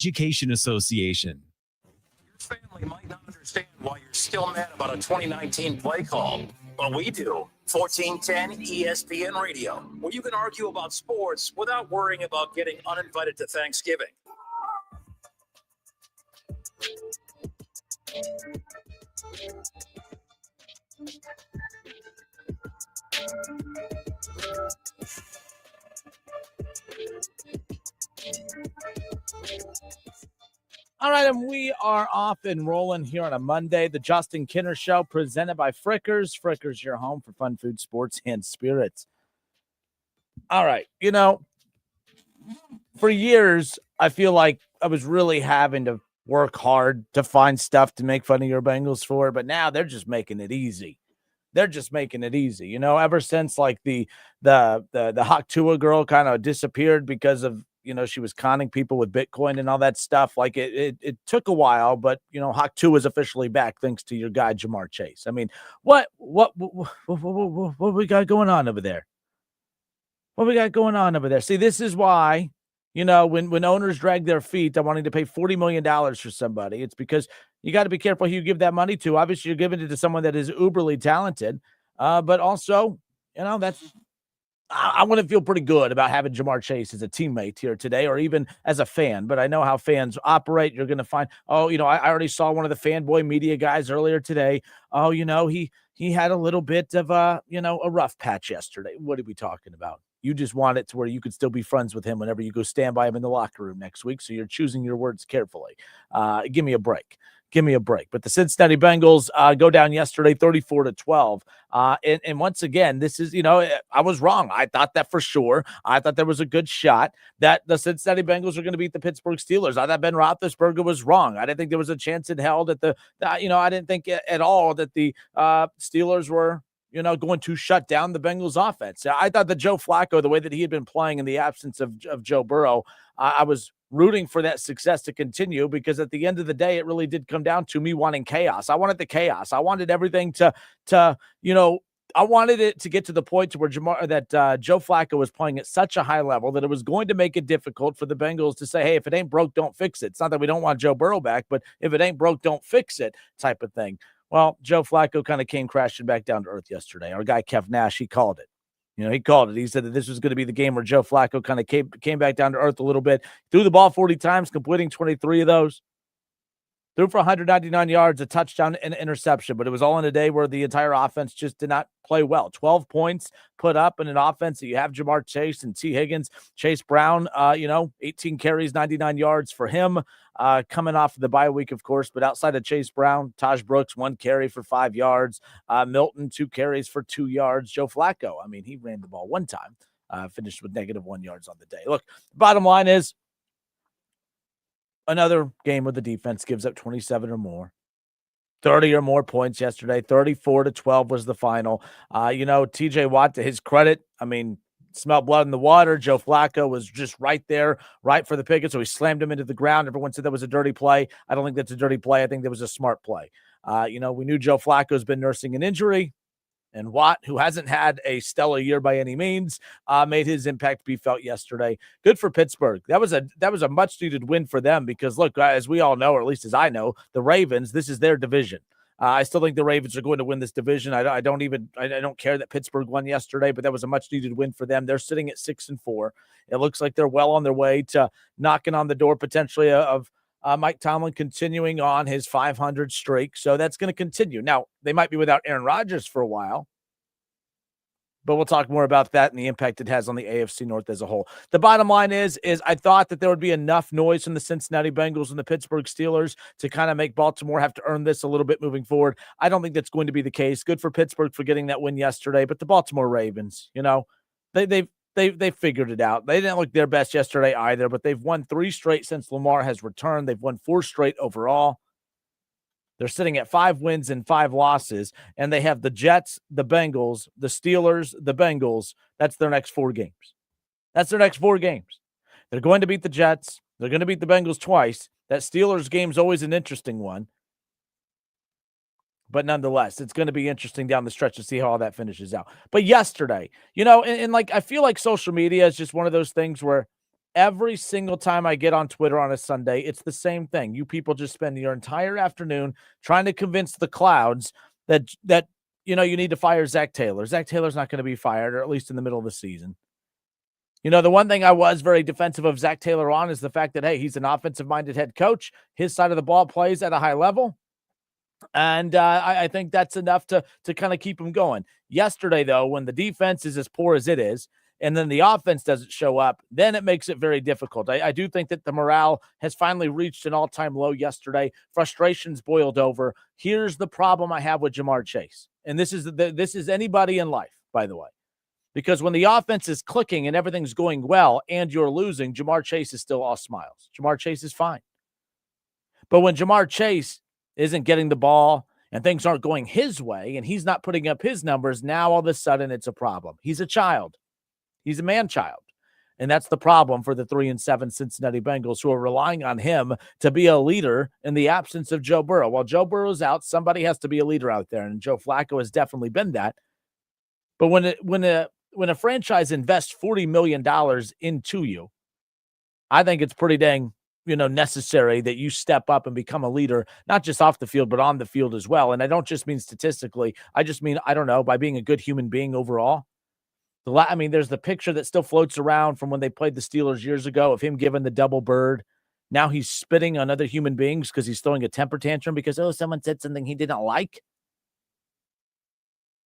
Education Association. Your family might not understand why you're still mad about a 2019 play call, but we do. 1410 ESPN Radio, where you can argue about sports without worrying about getting uninvited to Thanksgiving. All right, and we are off and rolling here on a Monday. The Justin Kinner Show, presented by Frickers. Frickers, your home for fun food, sports, and spirits. All right, for years, I feel like I was really having to work hard to find stuff to make fun of your Bengals for, but now they're just making it easy. They're just making it easy. Ever since like the Hawk Tua girl kind of disappeared because of, she was conning people with Bitcoin and all that stuff. Like it took a while, but Hawk Tua is officially back thanks to your guy Jamar Chase. I mean, what we got going on over there? What we got going on over there? See, this is why, when owners drag their feet on wanting to pay $40 million for somebody, it's because you got to be careful who you give that money to. Obviously, you're giving it to someone that is uberly talented, but also, I want to feel pretty good about having Jamar Chase as a teammate here today, or even as a fan. But I know how fans operate. You're going to find, I already saw one of the fanboy media guys earlier today. Oh, he had a little bit of a rough patch yesterday. What are we talking about? You just want it to where you could still be friends with him whenever you go stand by him in the locker room next week. So you're choosing your words carefully. Give me a break. Give me a break. But the Cincinnati Bengals go down yesterday 34-12. And once again, this is, I was wrong. I thought that for sure. I thought there was a good shot that the Cincinnati Bengals are going to beat the Pittsburgh Steelers. I thought Ben Roethlisberger was wrong. I didn't think there was a chance in hell that I didn't think at all that the Steelers were, going to shut down the Bengals offense. I thought that Joe Flacco, the way that he had been playing in the absence of Joe Burrow, I was rooting for that success to continue, because at the end of the day, it really did come down to me wanting chaos. I wanted the chaos. I wanted everything to I wanted it to get to the point to where Joe Flacco was playing at such a high level that it was going to make it difficult for the Bengals to say, hey, if it ain't broke, don't fix it. It's not that we don't want Joe Burrow back, but if it ain't broke, don't fix it type of thing. Well, Joe Flacco kind of came crashing back down to earth yesterday. Our guy, Kev Nash, he called it. He called it. He said that this was going to be the game where Joe Flacco kind of came back down to earth a little bit. Threw the ball 40 times, completing 23 of those. Threw for 199 yards, a touchdown, and an interception. But it was all in a day where the entire offense just did not play well. 12 points put up in an offense that you have Jamar Chase and T. Higgins. Chase Brown, 18 carries, 99 yards for him. Coming off of the bye week, of course. But outside of Chase Brown, Taj Brooks, 1 carry for 5 yards. Milton, 2 carries for 2 yards. Joe Flacco, he ran the ball 1 time. Finished with -1 yards on the day. Look, bottom line is, another game where the defense gives up 27 or more, 30 or more points yesterday. 34-12 was the final. TJ Watt, to his credit, smelled blood in the water. Joe Flacco was just right there, right for the picket, so he slammed him into the ground. Everyone said that was a dirty play. I don't think that's a dirty play. I think that was a smart play. We knew Joe Flacco's been nursing an injury. And Watt, who hasn't had a stellar year by any means, made his impact be felt yesterday. Good for Pittsburgh. That was a much-needed win for them because, look, as we all know, or at least as I know, the Ravens, this is their division. I still think the Ravens are going to win this division. I don't care that Pittsburgh won yesterday, but that was a much-needed win for them. They're sitting at 6-4. It looks like they're well on their way to knocking on the door potentially of Mike Tomlin continuing on his 500 streak. So that's going to continue. Now, they might be without Aaron Rodgers for a while, but we'll talk more about that and the impact it has on the AFC North as a whole. The bottom line is I thought that there would be enough noise from the Cincinnati Bengals and the Pittsburgh Steelers to kind of make Baltimore have to earn this a little bit moving forward. I don't think that's going to be the case. Good for Pittsburgh for getting that win yesterday, but the Baltimore Ravens, they've figured it out. They didn't look their best yesterday either, but they've won 3 straight since Lamar has returned. They've won 4 straight overall. They're sitting at 5 wins and 5 losses, and they have the Jets, the Bengals, the Steelers, the Bengals. That's their next 4 games. That's their next 4 games. They're going to beat the Jets. They're going to beat the Bengals twice. That Steelers game's always an interesting one. But nonetheless, it's going to be interesting down the stretch to see how all that finishes out. But yesterday, and I feel like social media is just one of those things where Every single time I get on Twitter on a Sunday, it's the same thing. You people just spend your entire afternoon trying to convince the clouds that you need to fire Zach Taylor. Zach Taylor's not going to be fired, or at least in the middle of the season. The one thing I was very defensive of Zach Taylor on is the fact that, hey, he's an offensive-minded head coach. His side of the ball plays at a high level. And I think that's enough to kind of keep him going. Yesterday, though, when the defense is as poor as it is, and then the offense doesn't show up, then it makes it very difficult. I do think that the morale has finally reached an all-time low yesterday. Frustration's boiled over. Here's the problem I have with Jamar Chase. And this is anybody in life, by the way. Because when the offense is clicking and everything's going well and you're losing, Jamar Chase is still all smiles. Jamar Chase is fine. But when Jamar Chase isn't getting the ball and things aren't going his way and he's not putting up his numbers, now all of a sudden it's a problem. He's a child. He's a man-child. And that's the problem for the 3-7 Cincinnati Bengals, who are relying on him to be a leader in the absence of Joe Burrow. While Joe Burrow's out, somebody has to be a leader out there, and Joe Flacco has definitely been that. But when a franchise invests $40 million into you, I think it's pretty dang necessary that you step up and become a leader, not just off the field, but on the field as well. And I don't just mean statistically. I just mean, I don't know, by being a good human being overall. There's the picture that still floats around from when they played the Steelers years ago of him giving the double bird. Now he's spitting on other human beings because he's throwing a temper tantrum because, someone said something he didn't like.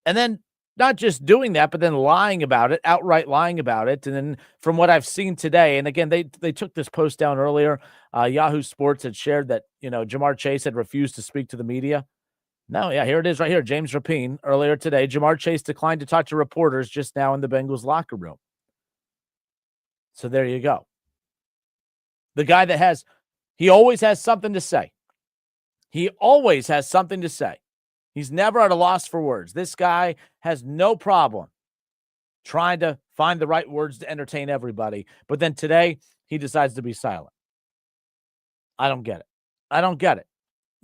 And then not just doing that, but then lying about it, outright lying about it. And then from what I've seen today, and again, they took this post down earlier. Yahoo Sports had shared that, Jamar Chase had refused to speak to the media. No, yeah, here it is right here. James Rapine earlier today. Jamar Chase declined to talk to reporters just now in the Bengals locker room. So there you go. The guy that he always has something to say. He always has something to say. He's never at a loss for words. This guy has no problem trying to find the right words to entertain everybody. But then today, he decides to be silent. I don't get it.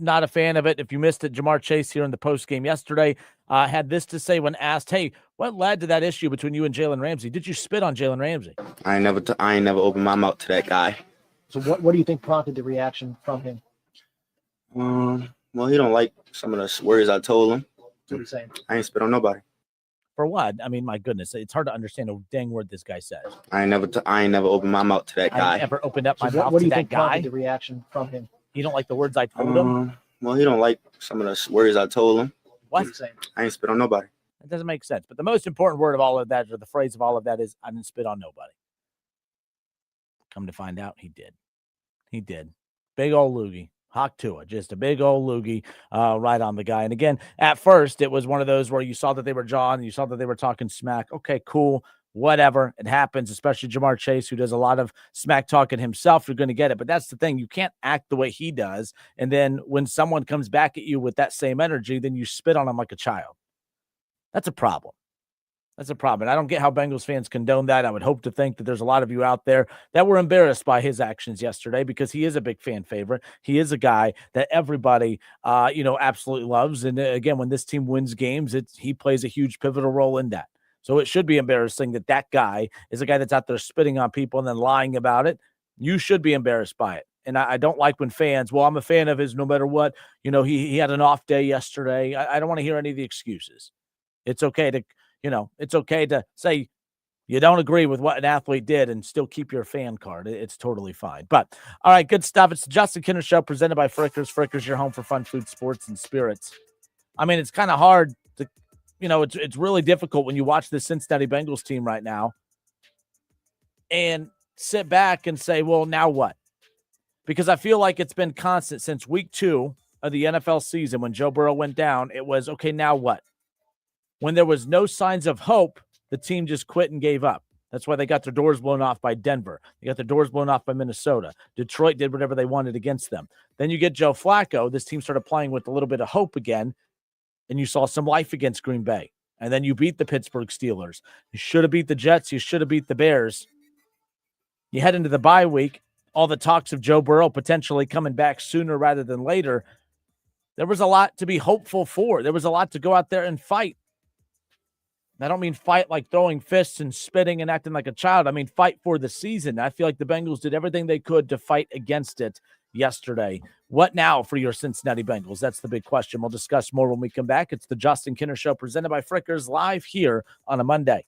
Not a fan of it. If you missed it, Jamar Chase here in the post game yesterday had this to say when asked, "Hey, what led to that issue between you and Jalen Ramsey? Did you spit on Jalen Ramsey?" I ain't never opened my mouth to that guy. So what do you think prompted the reaction from him? Well, he don't like some of the words I told him. What are you saying? I ain't spit on nobody. For what? My goodness, it's hard to understand a dang word this guy says. I ain't never opened my mouth to that guy. I never opened up my mouth what do to you that think guy. Prompted the reaction from him? You don't like the words I told him? Well, he don't like some of the words I told him. What? What are you saying? I ain't spit on nobody. That doesn't make sense. But the most important word of all of that, or the phrase of all of that, is I didn't spit on nobody. Come to find out, he did. He did. Big old loogie. Hawk Tua, just a big old loogie right on the guy. And again, at first, it was one of those where you saw that they were jawing, you saw that they were talking smack. Okay, cool. Whatever. It happens, especially Jamar Chase, who does a lot of smack talking himself. You're going to get it. But that's the thing. You can't act the way he does. And then when someone comes back at you with that same energy, then you spit on him like a child. That's a problem. That's a problem. And I don't get how Bengals fans condone that. I would hope to think that there's a lot of you out there that were embarrassed by his actions yesterday, because he is a big fan favorite. He is a guy that everybody, absolutely loves. And again, when this team wins games, he plays a huge pivotal role in that. So it should be embarrassing that guy is a guy that's out there spitting on people and then lying about it. You should be embarrassed by it. And I don't like when fans, I'm a fan of his no matter what. He had an off day yesterday. I don't want to hear any of the excuses. It's okay to say you don't agree with what an athlete did and still keep your fan card. It's totally fine. But all right, good stuff. It's the Justin Kinner Show presented by Frickers. Frickers, your home for fun, food, sports, and spirits. It's kind of hard to, it's really difficult when you watch the Cincinnati Bengals team right now and sit back and say, well, now what? Because I feel like it's been constant since week 2 of the NFL season. When Joe Burrow went down, it was, okay, now what? When there was no signs of hope, the team just quit and gave up. That's why they got their doors blown off by Denver. They got their doors blown off by Minnesota. Detroit did whatever they wanted against them. Then you get Joe Flacco. This team started playing with a little bit of hope again, and you saw some life against Green Bay. And then you beat the Pittsburgh Steelers. You should have beat the Jets. You should have beat the Bears. You head into the bye week. All the talks of Joe Burrow potentially coming back sooner rather than later. There was a lot to be hopeful for. There was a lot to go out there and fight. I don't mean fight like throwing fists and spitting and acting like a child. I mean fight for the season. I feel like the Bengals did everything they could to fight against it yesterday. What now for your Cincinnati Bengals? That's the big question. We'll discuss more when we come back. It's the Justin Kinner Show presented by Frickers, live here on a Monday.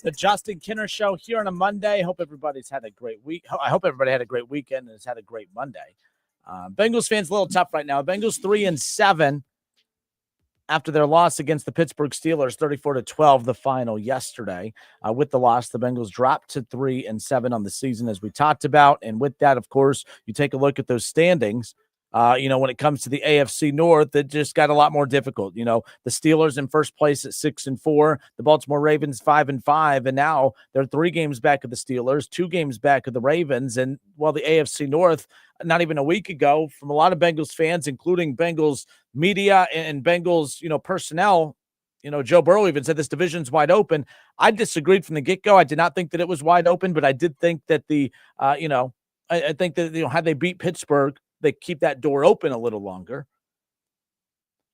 The Justin Kinner Show here on a Monday. Hope everybody's had a great week. I hope everybody had a great weekend and has had a great Monday. Bengals fans a little tough right now. Bengals 3-7 after their loss against the Pittsburgh Steelers, 34-12, the final yesterday. With the loss, the Bengals dropped to 3-7 on the season, as we talked about. And with that, of course, you take a look at those standings. When it comes to the AFC North, it just got a lot more difficult. The Steelers in first place at 6-4, the Baltimore Ravens 5-5, and now they're 3 games back of the Steelers, 2 games back of the Ravens. And while the AFC North, not even a week ago, from a lot of Bengals fans, including Bengals media and Bengals, personnel, Joe Burrow even said this division's wide open. I disagreed from the get-go. I did not think that it was wide open, but I did think that I think that, had they beat Pittsburgh, they keep that door open a little longer.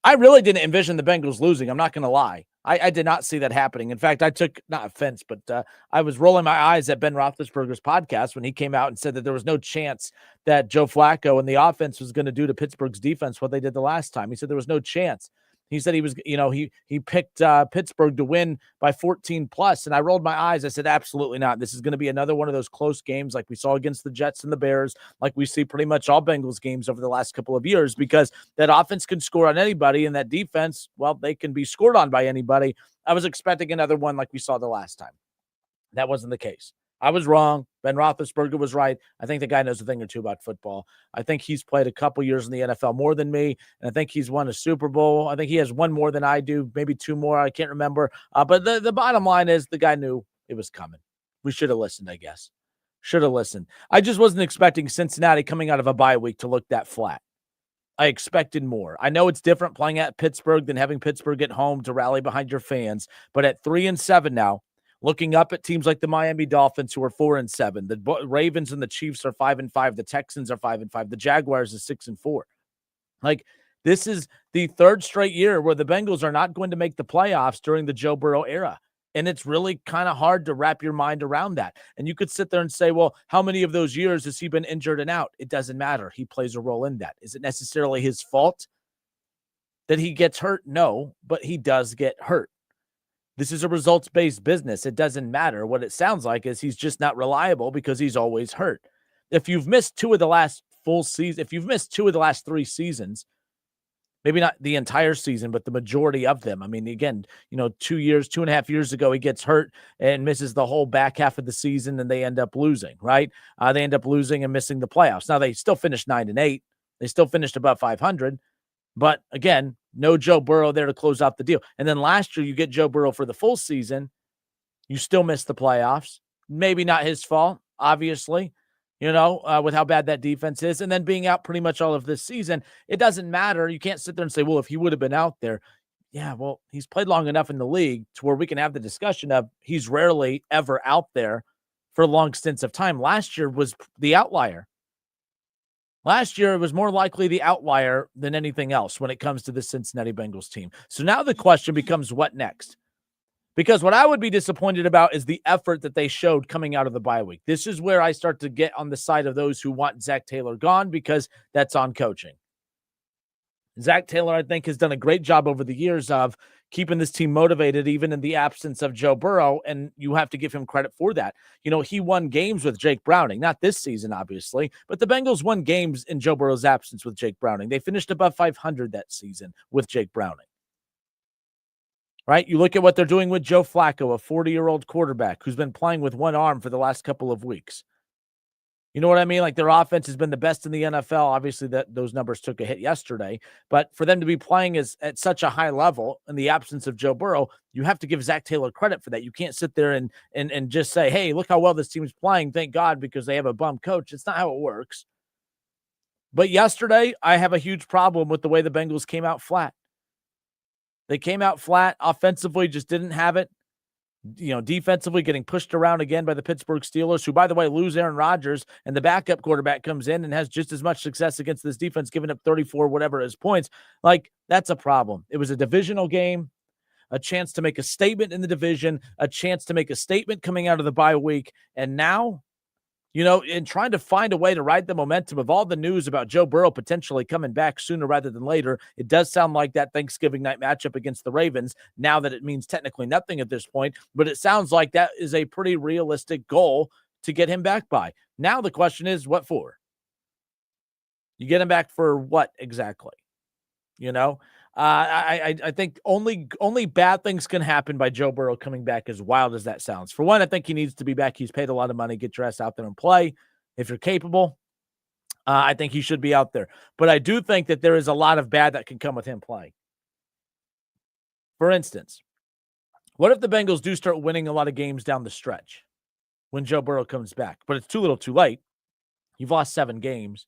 I really didn't envision the Bengals losing. I'm not going to lie. I did not see that happening. In fact, I took, not offense, but I was rolling my eyes at Ben Roethlisberger's podcast when he came out and said that there was no chance that Joe Flacco and the offense was going to do to Pittsburgh's defense what they did the last time. He said there was no chance. He said he was, he picked Pittsburgh to win by 14 plus. And I rolled my eyes. I said, absolutely not. This is going to be another one of those close games like we saw against the Jets and the Bears, like we see pretty much all Bengals games over the last couple of years, because that offense can score on anybody, and that defense, well, they can be scored on by anybody. I was expecting another one like we saw the last time. That wasn't the case. I was wrong. Ben Roethlisberger was right. I think the guy knows a thing or two about football. I think he's played a couple years in the NFL more than me, and I think he's won a Super Bowl. I think he has one more than I do, maybe two more. I can't remember. But the bottom line is the guy knew it was coming. We should have listened, I guess. Should have listened. I just wasn't expecting Cincinnati coming out of a bye week to look that flat. I expected more. I know it's different playing at Pittsburgh than having Pittsburgh at home to rally behind your fans, but at 3-7 now, looking up at teams like the Miami Dolphins, who are 4-7, the Ravens and the Chiefs are 5-5, the Texans are 5-5, the Jaguars is 6-4. Like, this is the third straight year where the Bengals are not going to make the playoffs during the Joe Burrow era. And it's really kind of hard to wrap your mind around that. And you could sit there and say, well, how many of those years has he been injured and out? It doesn't matter. He plays a role in that. Is it necessarily his fault that he gets hurt? No, but he does get hurt. This is a results-based business. It doesn't matter. What it sounds like is he's just not reliable because he's always hurt. If you've missed two of the last full season, if you've missed two of the last 3 seasons, maybe not the entire season, but the majority of them. I mean, again, 2.5 years ago, he gets hurt and misses the whole back half of the season, and they end up losing, right? They end up losing and missing the playoffs. Now, they still finished 9-8. They still finished above 500. But again, no Joe Burrow there to close out the deal. And then last year, you get Joe Burrow for the full season. You still miss the playoffs. Maybe not his fault, obviously, with how bad that defense is. And then being out pretty much all of this season, it doesn't matter. You can't sit there and say, well, if he would have been out there. Yeah, well, he's played long enough in the league to where we can have the discussion of he's rarely ever out there for long stints of time. Last year was the outlier. Last year, it was more likely the outlier than anything else when it comes to the Cincinnati Bengals team. So now the question becomes, what next? Because what I would be disappointed about is the effort that they showed coming out of the bye week. This is where I start to get on the side of those who want Zach Taylor gone because that's on coaching. Zach Taylor, I think, has done a great job over the years of keeping this team motivated, even in the absence of Joe Burrow, and you have to give him credit for that. He won games with Jake Browning, not this season, obviously, but the Bengals won games in Joe Burrow's absence with Jake Browning. They finished above 500 that season with Jake Browning. Right? You look at what they're doing with Joe Flacco, a 40-year-old quarterback who's been playing with one arm for the last couple of weeks. You know what I mean? Like, their offense has been the best in the NFL. Obviously, those numbers took a hit yesterday. But for them to be playing at such a high level in the absence of Joe Burrow, you have to give Zach Taylor credit for that. You can't sit there and just say, hey, look how well this team's playing. Thank God, because they have a bum coach. It's not how it works. But yesterday, I have a huge problem with the way the Bengals came out flat. They came out flat. Offensively, just didn't have it. Defensively getting pushed around again by the Pittsburgh Steelers, who, by the way, lose Aaron Rodgers, and the backup quarterback comes in and has just as much success against this defense, giving up 34, whatever his points. Like, that's a problem. It was a divisional game, a chance to make a statement in the division, a chance to make a statement coming out of the bye week. And now, in trying to find a way to ride the momentum of all the news about Joe Burrow potentially coming back sooner rather than later, it does sound like that Thanksgiving night matchup against the Ravens, now that it means technically nothing at this point, but it sounds like that is a pretty realistic goal to get him back by. Now the question is, what for? You get him back for what exactly? I think only bad things can happen by Joe Burrow coming back, as wild as that sounds. For one, I think he needs to be back. He's paid a lot of money. Get your ass out there and play. If you're capable, I think he should be out there. But I do think that there is a lot of bad that can come with him playing. For instance, what if the Bengals do start winning a lot of games down the stretch when Joe Burrow comes back? But it's too little too late. You've lost 7 games.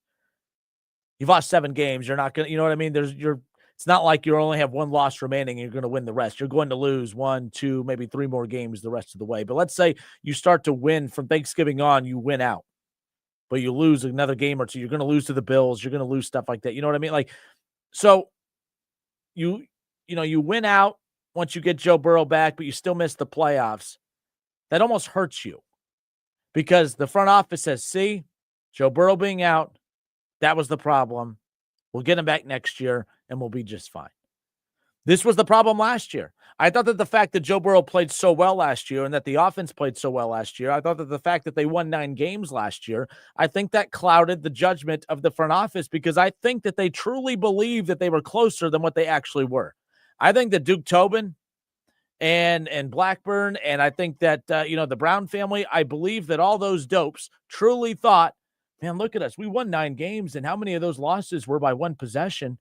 You're not going to, you know what I mean? It's not like you only have one loss remaining and you're going to win the rest. You're going to lose 1, 2, maybe 3 more games the rest of the way. But let's say you start to win from Thanksgiving on, you win out, but you lose another game or two. You're going to lose to the Bills. You're going to lose stuff like that. You know what I mean? Like, so you win out once you get Joe Burrow back, but you still miss the playoffs. That almost hurts you because the front office says, see, Joe Burrow being out, that was the problem. We'll get him back next year, and we'll be just fine. This was the problem last year. I thought that the fact that Joe Burrow played so well last year and that the offense played so well last year, I thought that the fact that they won 9 games last year, I think that clouded the judgment of the front office because I think that they truly believe that they were closer than what they actually were. I think that Duke Tobin and Blackburn. And I think that, the Brown family, I believe that all those dopes truly thought, man, look at us. We won 9 games, and how many of those losses were by one possession?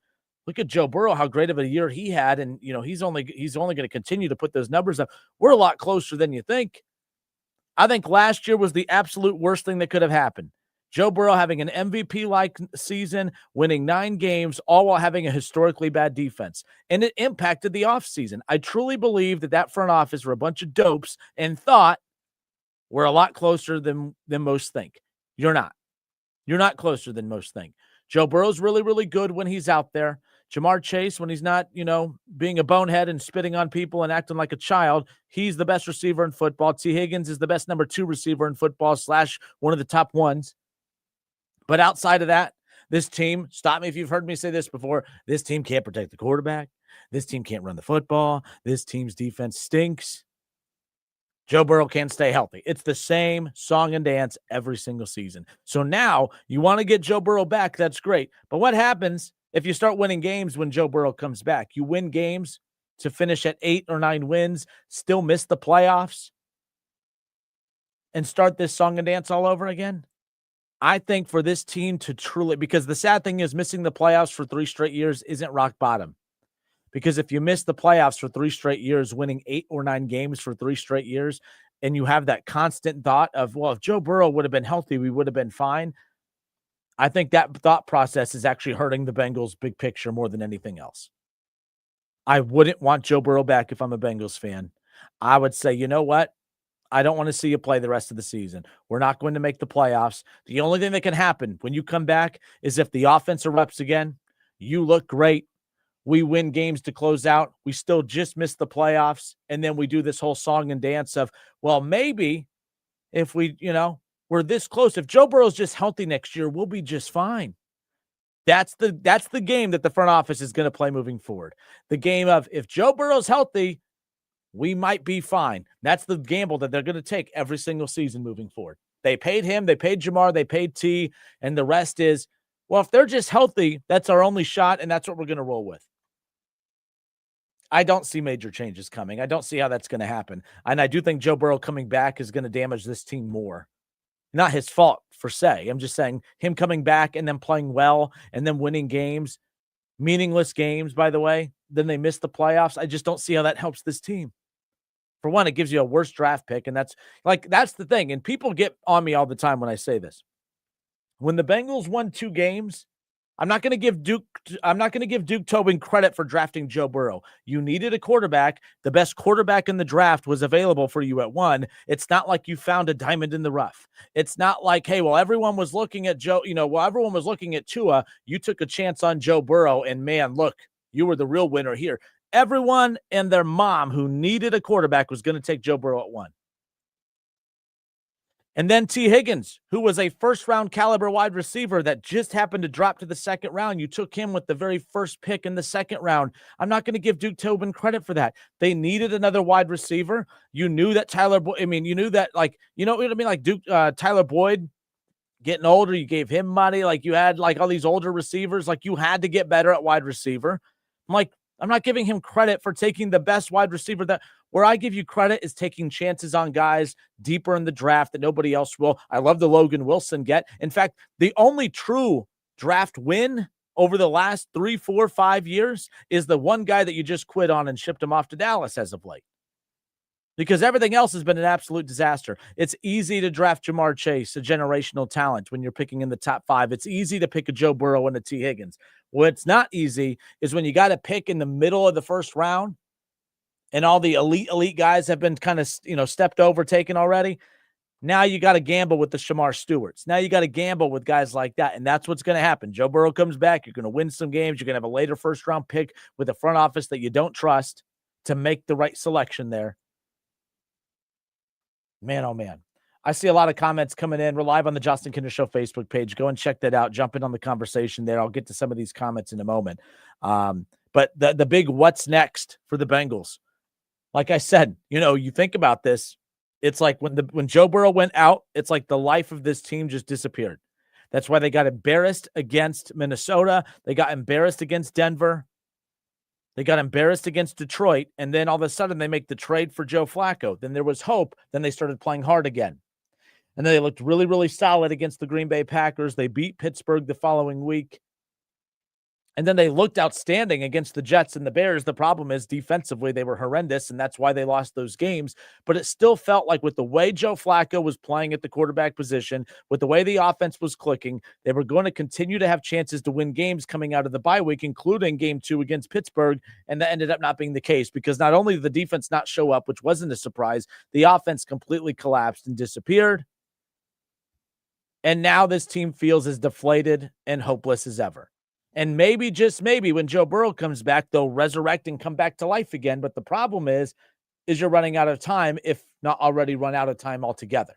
Look at Joe Burrow, how great of a year he had. And, he's only going to continue to put those numbers up. We're a lot closer than you think. I think last year was the absolute worst thing that could have happened. Joe Burrow having an MVP-like season, winning 9 games, all while having a historically bad defense. And it impacted the offseason. I truly believe that front office were a bunch of dopes and thought we're a lot closer than most think. You're not. You're not closer than most think. Joe Burrow's really, really good when he's out there. Jamar Chase, when he's not, being a bonehead and spitting on people and acting like a child, he's the best receiver in football. T. Higgins is the best number 2 receiver in football / one of the top ones. But outside of that, this team, stop me if you've heard me say this before, this team can't protect the quarterback. This team can't run the football. This team's defense stinks. Joe Burrow can't stay healthy. It's the same song and dance every single season. So now you want to get Joe Burrow back. That's great. But what happens if you start winning games when Joe Burrow comes back? You win games to finish at 8 or 9 wins, still miss the playoffs, and start this song and dance all over again? I think for this team to truly, because the sad thing is missing the playoffs for 3 straight years isn't rock bottom. Because if you miss the playoffs for 3 straight years, winning 8 or 9 games for 3 straight years, and you have that constant thought of, well, if Joe Burrow would have been healthy, we would have been fine. I think that thought process is actually hurting the Bengals' big picture more than anything else. I wouldn't want Joe Burrow back if I'm a Bengals fan. I would say, you know what? I don't want to see you play the rest of the season. We're not going to make the playoffs. The only thing that can happen when you come back is if the offense erupts again, you look great, we win games to close out, we still just miss the playoffs, and then we do this whole song and dance of, well, maybe if we, we're this close. If Joe Burrow's just healthy next year, we'll be just fine. That's the game that the front office is going to play moving forward. The game of, if Joe Burrow's healthy, we might be fine. That's the gamble that they're going to take every single season moving forward. They paid him, they paid Jamar, they paid T, and the rest is, well, if they're just healthy, that's our only shot, and that's what we're going to roll with. I don't see major changes coming. I don't see how that's going to happen. And I do think Joe Burrow coming back is going to damage this team more. Not his fault, per se. I'm just saying him coming back and then playing well and then winning games, meaningless games, by the way, then they miss the playoffs. I just don't see how that helps this team. For one, it gives you a worse draft pick, and that's the thing. And people get on me all the time when I say this. When the Bengals won 2 games, I'm not going to give Duke Tobin credit for drafting Joe Burrow. You needed a quarterback. The best quarterback in the draft was available for you at 1. It's not like you found a diamond in the rough. It's not like, hey, well, everyone was looking at everyone was looking at Tua. You took a chance on Joe Burrow, and man, look, you were the real winner here. Everyone and their mom who needed a quarterback was going to take Joe Burrow at 1. And then T. Higgins, who was a first-round caliber wide receiver that just happened to drop to the second round. You took him with the very first pick in the second round. I'm not going to give Duke Tobin credit for that. They needed another wide receiver. You knew that Tyler Boyd getting older, you gave him money. Like, you had all these older receivers. Like, you had to get better at wide receiver. I'm not giving him credit for taking the best wide receiver. Where I give you credit is taking chances on guys deeper in the draft that nobody else will. I love the Logan Wilson get. In fact, the only true draft win over the last 3, 4, 5 years is the one guy that you just quit on and shipped him off to Dallas as of late. Because everything else has been an absolute disaster. It's easy to draft Jamar Chase, a generational talent, when you're picking in the top 5. It's easy to pick a Joe Burrow and a T. Higgins. What's not easy is when you got to pick in the middle of the first round and all the elite guys have been kind of, stepped over, taken already. Now you got to gamble with the Shamar Stewarts. Now you got to gamble with guys like that, and that's what's going to happen. Joe Burrow comes back. You're going to win some games. You're going to have a later first-round pick with a front office that you don't trust to make the right selection there. Man, oh, man. I see a lot of comments coming in. We're live on the Justin Kinder Show Facebook page. Go and check that out. Jump in on the conversation there. I'll get to some of these comments in a moment. But the big what's next for the Bengals. Like I said, you think about this. It's like when Joe Burrow went out, it's like the life of this team just disappeared. That's why they got embarrassed against Minnesota. They got embarrassed against Denver. They got embarrassed against Detroit, and then all of a sudden they make the trade for Joe Flacco. Then there was hope. Then they started playing hard again. And then they looked really, really solid against the Green Bay Packers. They beat Pittsburgh the following week. And then they looked outstanding against the Jets and the Bears. The problem is defensively, they were horrendous, and that's why they lost those games. But it still felt like with the way Joe Flacco was playing at the quarterback position, with the way the offense was clicking, they were going to continue to have chances to win games coming out of the bye week, including game 2 against Pittsburgh. And that ended up not being the case because not only did the defense not show up, which wasn't a surprise, the offense completely collapsed and disappeared. And now this team feels as deflated and hopeless as ever. And maybe, just maybe, when Joe Burrow comes back, they'll resurrect and come back to life again. But the problem is you're running out of time, if not already run out of time altogether.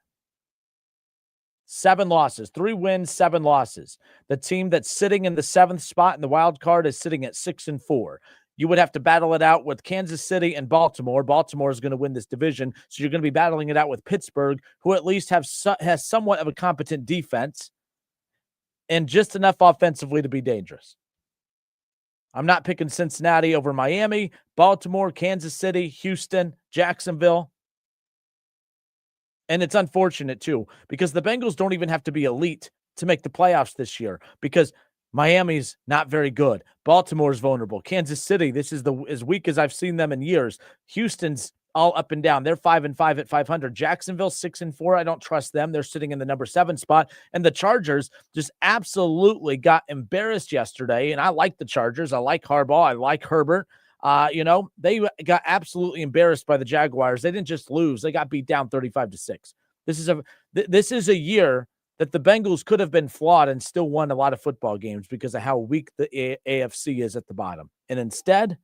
7 losses, 3 wins, 7 losses. The team that's sitting in the 7th spot in the wild card is sitting at 6-4. You would have to battle it out with Kansas City and Baltimore. Baltimore is going to win this division. So you're going to be battling it out with Pittsburgh, who at least has somewhat of a competent defense and just enough offensively to be dangerous. I'm not picking Cincinnati over Miami, Baltimore, Kansas City, Houston, Jacksonville. And it's unfortunate, too, because the Bengals don't even have to be elite to make the playoffs this year because Miami's not very good. Baltimore's vulnerable. Kansas City, this is as weak as I've seen them in years. Houston's all up and down. They're 5-5 at 500. Jacksonville 6-4. I don't trust them. They're sitting in the number 7 spot. And the Chargers just absolutely got embarrassed yesterday. And I like the Chargers. I like Harbaugh. I like Herbert. They got absolutely embarrassed by the Jaguars. They didn't just lose. They got beat down 35-6. This is a year that the Bengals could have been flawed and still won a lot of football games because of how weak the AFC is at the bottom. And instead,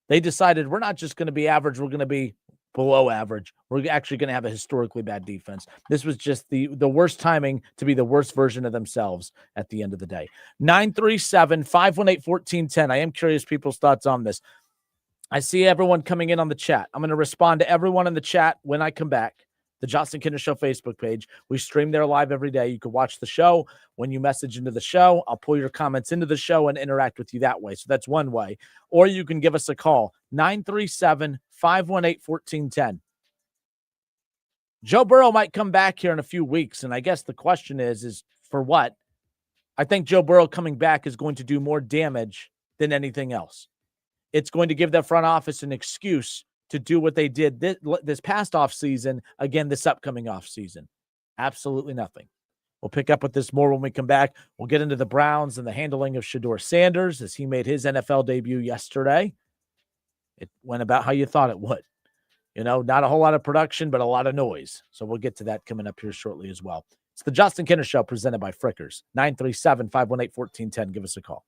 they decided we're not just going to be average, we're going to be below average. We're actually going to have a historically bad defense. This was just the worst timing to be the worst version of themselves at the end of the day. 937-518-1410. I am curious people's thoughts on this. I see everyone coming in on the chat. I'm going to respond to everyone in the chat when I come back. The Justin Kinder Show Facebook page. We stream there live every day. You can watch the show. When you message into the show, I'll pull your comments into the show and interact with you that way. So that's one way. Or you can give us a call, 937-518-1410. Joe Burrow might come back here in a few weeks, and I guess the question is for what? I think Joe Burrow coming back is going to do more damage than anything else. It's going to give the front office an excuse to do what they did this past offseason, again, this upcoming offseason. Absolutely nothing. We'll pick up with this more when we come back. We'll get into the Browns and the handling of Shedeur Sanders as he made his NFL debut yesterday. It went about how you thought it would. Not a whole lot of production, but a lot of noise. So we'll get to that coming up here shortly as well. It's the Justin Kinder Show presented by Frickers. 937-518-1410. Give us a call.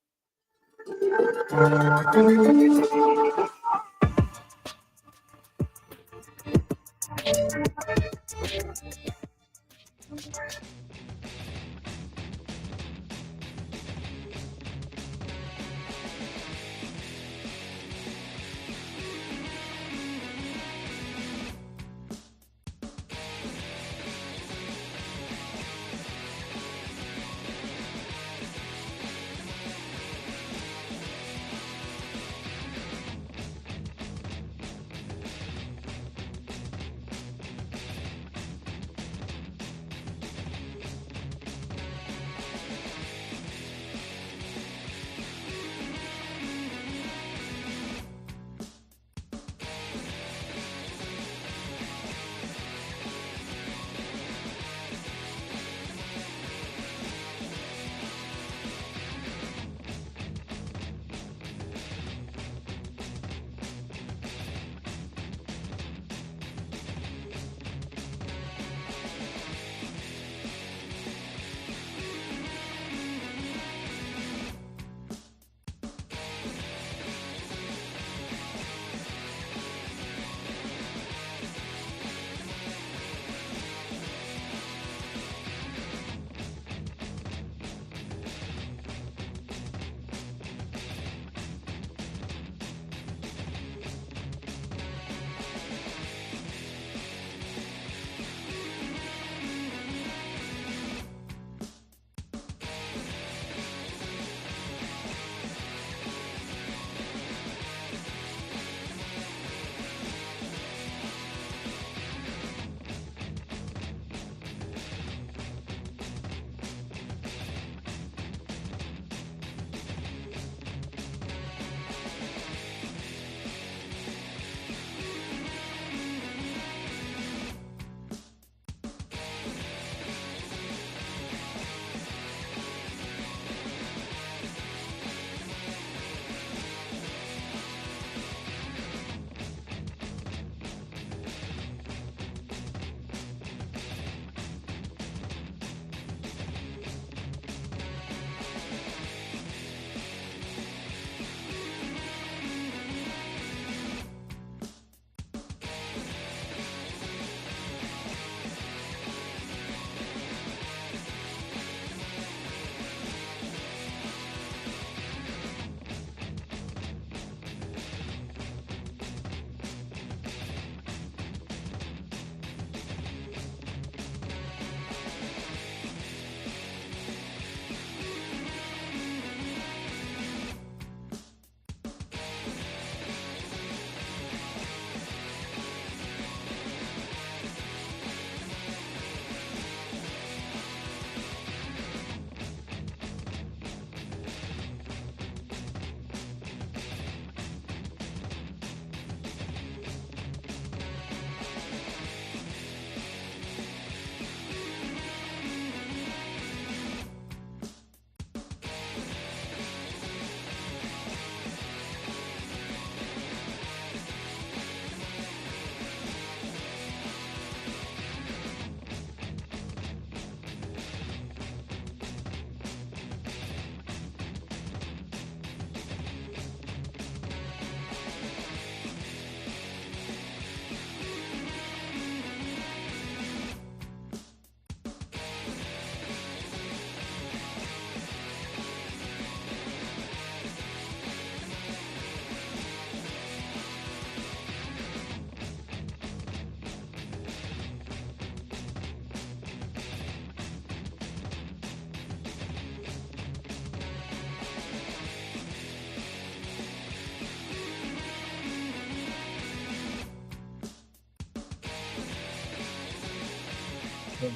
him?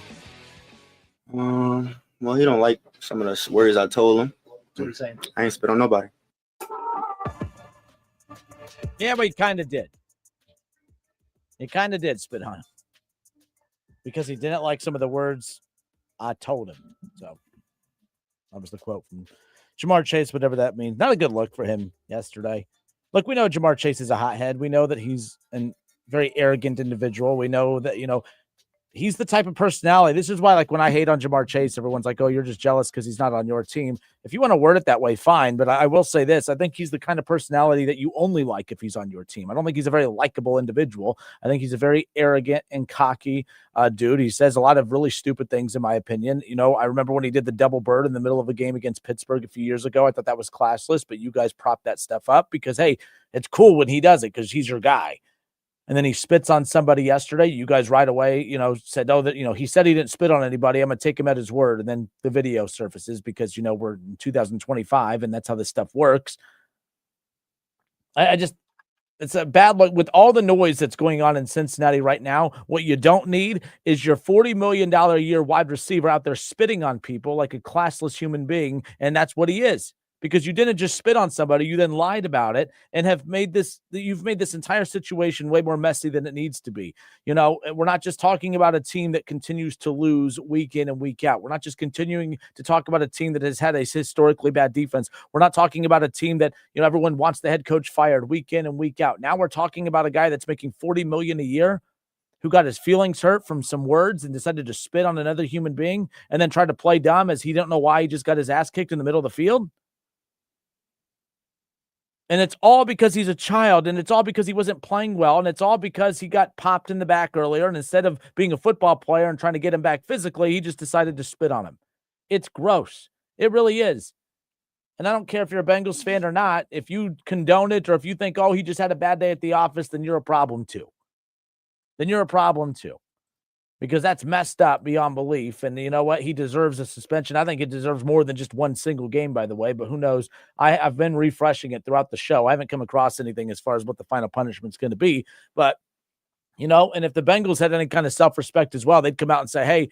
Well, he don't like some of the words I told him. That's what he's saying. I ain't spit on nobody. Yeah, but he kind of did. He kind of did spit on him because he didn't like some of the words I told him. So that was the quote from Jamar Chase, whatever that means. Not a good look for him yesterday. Look, we know Jamar Chase is a hothead. We know that he's a very arrogant individual. We know that, he's the type of personality. This is why, like, when I hate on Jamar Chase, everyone's like, oh, you're just jealous because he's not on your team. If you want to word it that way, fine. But I will say this. I think he's the kind of personality that you only like if he's on your team. I don't think he's a very likable individual. I think he's a very arrogant and cocky dude. He says a lot of really stupid things, in my opinion. I remember when he did the double bird in the middle of a game against Pittsburgh a few years ago. I thought that was classless, but you guys prop that stuff up because, hey, it's cool when he does it because he's your guy. And then he spits on somebody yesterday. You guys right away, said, oh, that, he said he didn't spit on anybody. I'm going to take him at his word. And then the video surfaces because, we're in 2025 and that's how this stuff works. It's a bad look with all the noise that's going on in Cincinnati right now. What you don't need is your $40 million a year wide receiver out there spitting on people like a classless human being. And that's what he is. Because you didn't just spit on somebody, you then lied about it and you've made this entire situation way more messy than it needs to be. We're not just talking about a team that continues to lose week in and week out. We're not just continuing to talk about a team that has had a historically bad defense. We're not talking about a team that, everyone wants the head coach fired week in and week out. Now we're talking about a guy that's making $40 million a year who got his feelings hurt from some words and decided to spit on another human being and then tried to play dumb as he don't know why he just got his ass kicked in the middle of the field. And it's all because he's a child, and it's all because he wasn't playing well, and it's all because he got popped in the back earlier, and instead of being a football player and trying to get him back physically, he just decided to spit on him. It's gross. It really is. And I don't care if you're a Bengals fan or not. If you condone it or if you think, oh, he just had a bad day at the office, then you're a problem too. Because that's messed up beyond belief. And you know what? He deserves a suspension. I think it deserves more than just one single game, by the way, but who knows? I've been refreshing it throughout the show. I haven't come across anything as far as what the final punishment's going to be, but and if the Bengals had any kind of self-respect as well, they'd come out and say, hey,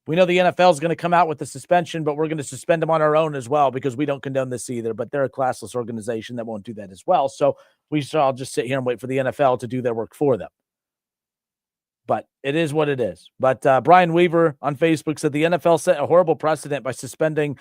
we know the NFL is going to come out with the suspension, but we're going to suspend them on our own as well because we don't condone this either. But they're a classless organization that won't do that as well. So we should all just sit here and wait for the NFL to do their work for them. But it is what it is. But Brian Weaver on Facebook said the NFL set a horrible precedent by suspending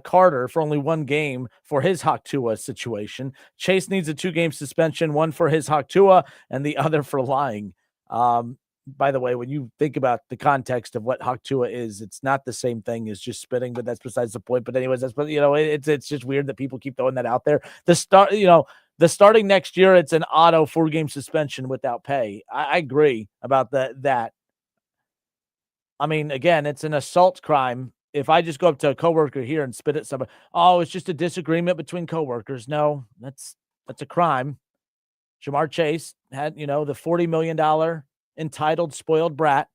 Carter for only one game for his Hawk Tua situation. Chase needs a 2-game suspension, one for his Hawk Tua and the other for lying. By the way, when you think about the context of what Hawk Tua is, it's not the same thing as just spitting, but that's besides the point. But anyways, it's just weird that people keep throwing that out there. The starting next year, it's an auto 4-game suspension without pay. I agree about that. I mean, again, it's an assault crime. If I just go up to a coworker here and spit at somebody, oh, it's just a disagreement between coworkers. No, that's a crime. Jamar Chase had, the $40 million entitled, spoiled brat,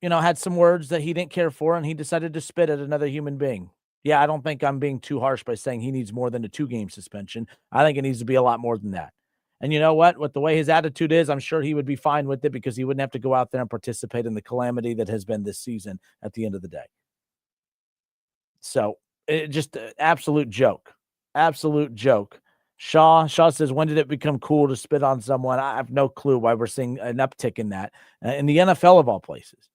had some words that he didn't care for, and he decided to spit at another human being. Yeah, I don't think I'm being too harsh by saying he needs more than a 2-game suspension. I think it needs to be a lot more than that. And you know what? With the way his attitude is, I'm sure he would be fine with it because he wouldn't have to go out there and participate in the calamity that has been this season at the end of the day. So, just an absolute joke. Absolute joke. Shaw says, when did it become cool to spit on someone? I have no clue why we're seeing an uptick in that. In the NFL of all places.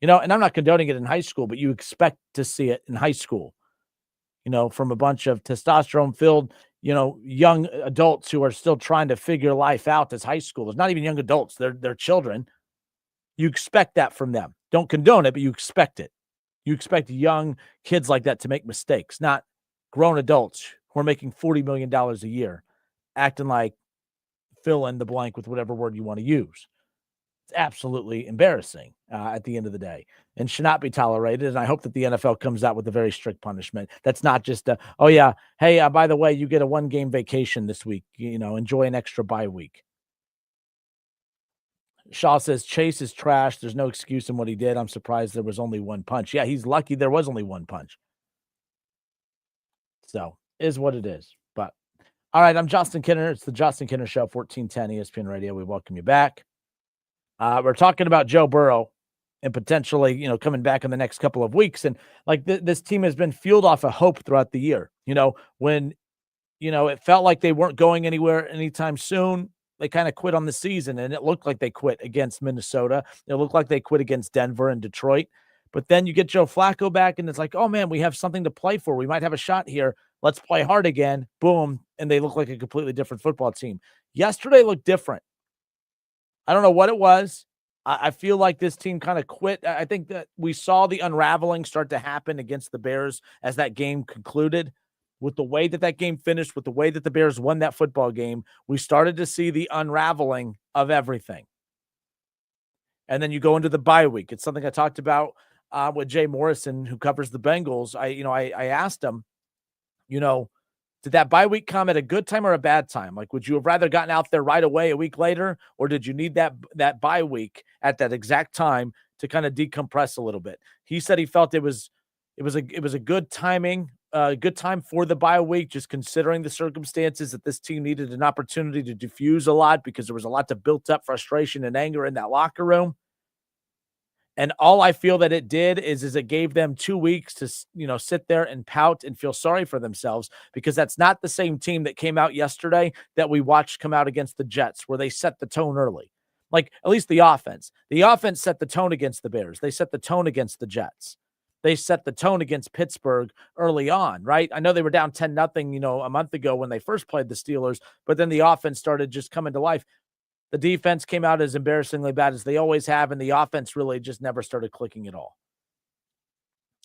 And I'm not condoning it in high school, but you expect to see it in high school, from a bunch of testosterone-filled, young adults who are still trying to figure life out as high schoolers. Not even young adults, they're children. You expect that from them. Don't condone it, but you expect it. You expect young kids like that to make mistakes, not grown adults who are making $40 million a year, acting like fill in the blank with whatever word you want to use. It's absolutely embarrassing at the end of the day and should not be tolerated. And I hope that the NFL comes out with a very strict punishment. That's not just oh yeah, hey, by the way, you get a 1-game vacation this week, enjoy an extra bye week. Shaw says Chase is trash. There's no excuse in what he did. I'm surprised there was only one punch. Yeah, he's lucky there was only one punch. So is what it is. But all right, I'm Justin Kinner. It's the Justin Kinner Show, 1410 ESPN Radio. We welcome you back. We're talking about Joe Burrow and potentially, coming back in the next couple of weeks. And like this team has been fueled off of hope throughout the year. When, it felt like they weren't going anywhere anytime soon, they kind of quit on the season, and it looked like they quit against Minnesota. It looked like they quit against Denver and Detroit. But then you get Joe Flacco back, and it's like, oh man, we have something to play for. We might have a shot here. Let's play hard again. Boom. And they look like a completely different football team. Yesterday looked different. I don't know what it was. I feel like this team kind of quit. I think that we saw the unraveling start to happen against the Bears as that game concluded. With the way that game finished, with the way that the Bears won that football game, we started to see the unraveling of everything. And then you go into the bye week. It's something I talked about with Jay Morrison, who covers the Bengals. I asked him, did that bye week come at a good time or a bad time? Like, would you have rather gotten out there right away a week later, or did you need that bye week at that exact time to kind of decompress a little bit? He said he felt it was a good timing, good time for the bye week, just considering the circumstances that this team needed an opportunity to diffuse a lot because there was a lot of built up frustration and anger in that locker room. And all I feel that it did is it gave them 2 weeks to, sit there and pout and feel sorry for themselves, because that's not the same team that came out yesterday that we watched come out against the Jets, where they set the tone early. Like, at least the offense. The offense set the tone against the Bears. They set the tone against the Jets. They set the tone against Pittsburgh early on, right? I know they were down 10-0, a month ago when they first played the Steelers, but then the offense started just coming to life. The defense came out as embarrassingly bad as they always have, and the offense really just never started clicking at all.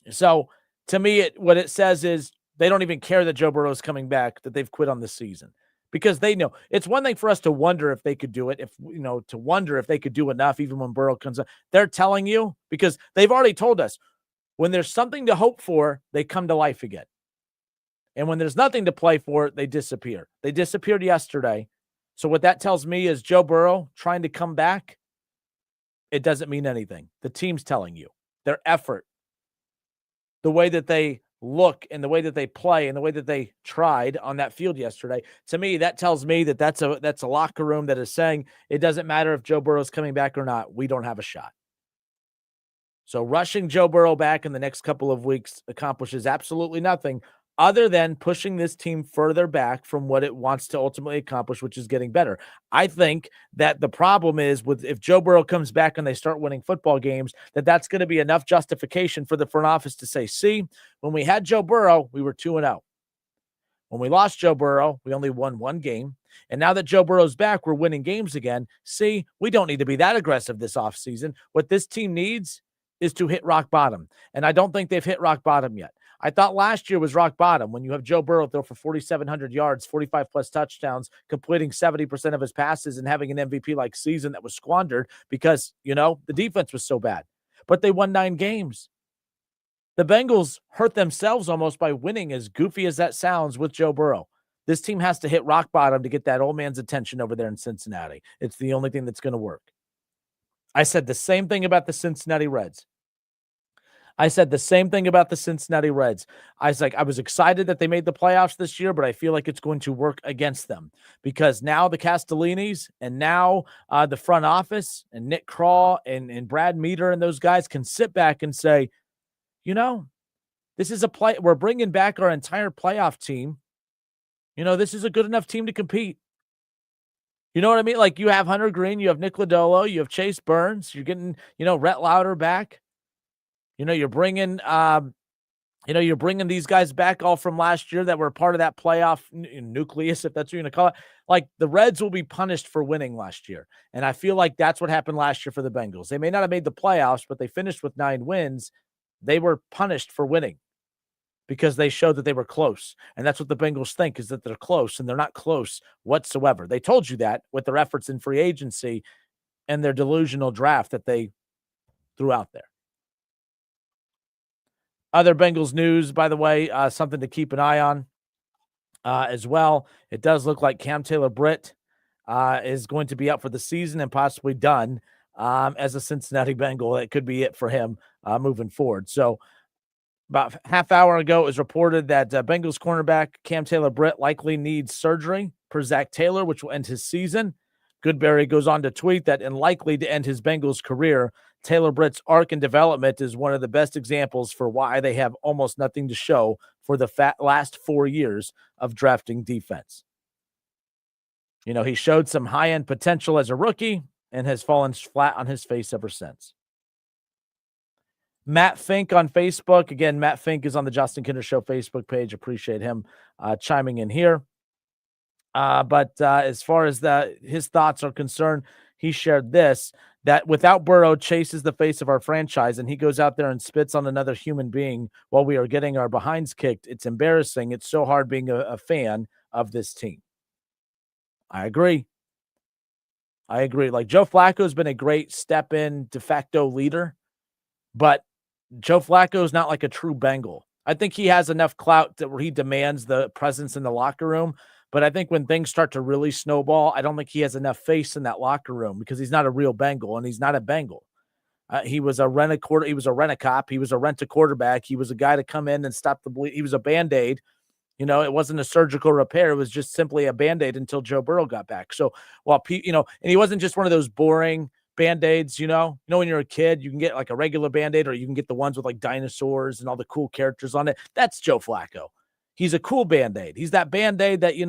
So, to me, what it says is they don't even care that Joe Burrow is coming back, that they've quit on the season, because they know. It's one thing for us to wonder if they could do it, to wonder if they could do enough even when Burrow comes up. They're telling you, because they've already told us, when there's something to hope for, they come to life again. And when there's nothing to play for, they disappear. They disappeared yesterday. So what that tells me is Joe Burrow trying to come back, it doesn't mean anything. The team's telling you. Their effort, the way that they look and the way that they play and the way that they tried on that field yesterday, to me, that tells me that that's a locker room that is saying it doesn't matter if Joe Burrow's coming back or not. We don't have a shot. So rushing Joe Burrow back in the next couple of weeks accomplishes absolutely nothing other than pushing this team further back from what it wants to ultimately accomplish, which is getting better. I think that the problem is if Joe Burrow comes back and they start winning football games, that's going to be enough justification for the front office to say, see, when we had Joe Burrow, we were 2-0. When we lost Joe Burrow, we only won one game. And now that Joe Burrow's back, we're winning games again. See, we don't need to be that aggressive this offseason. What this team needs is to hit rock bottom. And I don't think they've hit rock bottom yet. I thought last year was rock bottom when you have Joe Burrow throw for 4,700 yards, 45 plus touchdowns, completing 70% of his passes and having an MVP-like season that was squandered because, the defense was so bad. But they won 9 games. The Bengals hurt themselves almost by winning, as goofy as that sounds, with Joe Burrow. This team has to hit rock bottom to get that old man's attention over there in Cincinnati. It's the only thing that's going to work. I said the same thing about the Cincinnati Reds. I was excited that they made the playoffs this year, but I feel like it's going to work against them because now the Castellinis and now the front office and Nick Craw and Brad Meter and those guys can sit back and say, this is we're bringing back our entire playoff team. This is a good enough team to compete. You know what I mean? Like, you have Hunter Green, you have Nick Lodolo, you have Chase Burns, you're getting, Rhett Lauder back. You're bringing these guys back all from last year that were part of that playoff nucleus, if that's what you're going to call it. Like, the Reds will be punished for winning last year. And I feel like that's what happened last year for the Bengals. They may not have made the playoffs, but they finished with 9 wins. They were punished for winning because they showed that they were close. And that's what the Bengals think, is that they're close, and they're not close whatsoever. They told you that with their efforts in free agency and their delusional draft that they threw out there. Other Bengals news, by the way, something to keep an eye on as well. It does look like Cam Taylor-Britt is going to be out for the season and possibly done as a Cincinnati Bengal. That could be it for him moving forward. So about half hour ago, it was reported that Bengals cornerback Cam Taylor-Britt likely needs surgery per Zach Taylor, which will end his season. Goodberry goes on to tweet that, unlikely to end his Bengals career, Taylor Britt's arc and development is one of the best examples for why they have almost nothing to show for the last 4 years of drafting defense. You know, he showed some high-end potential as a rookie and has fallen flat on his face ever since. Matt Fink on Facebook. Again, Matt Fink is on the Justin Kinder Show Facebook page. Appreciate him chiming in here. But as far as his thoughts are concerned, he shared this, that without Burrow, Chase is the face of our franchise, and he goes out there and spits on another human being while we are getting our behinds kicked. It's embarrassing. It's so hard being a fan of this team. I agree. Like, Joe Flacco has been a great step-in de facto leader, but Joe Flacco is not like a true Bengal. I think he has enough clout where he demands the presence in the locker room. But I think when things start to really snowball, I don't think he has enough face in that locker room because he's not a real Bengal, and he's not a Bengal. He was a rent-a-cop. He was a rent-a-quarterback. He was a guy to come in and stop the bleed. He was a Band-Aid. You know, it wasn't a surgical repair. It was just simply a Band-Aid until Joe Burrow got back. So while, and he wasn't just one of those boring Band-Aids, when you're a kid, you can get like a regular Band-Aid, or you can get the ones with like dinosaurs and all the cool characters on it. That's Joe Flacco. He's a cool Band-Aid. He's that Band-Aid that, you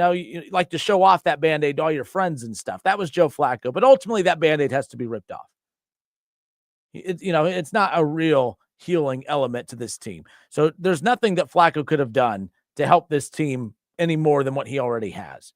like to show off that Band-Aid to all your friends and stuff. That was Joe Flacco. But ultimately, that Band-Aid has to be ripped off. It's not a real healing element to this team. So there's nothing that Flacco could have done to help this team any more than what he already has.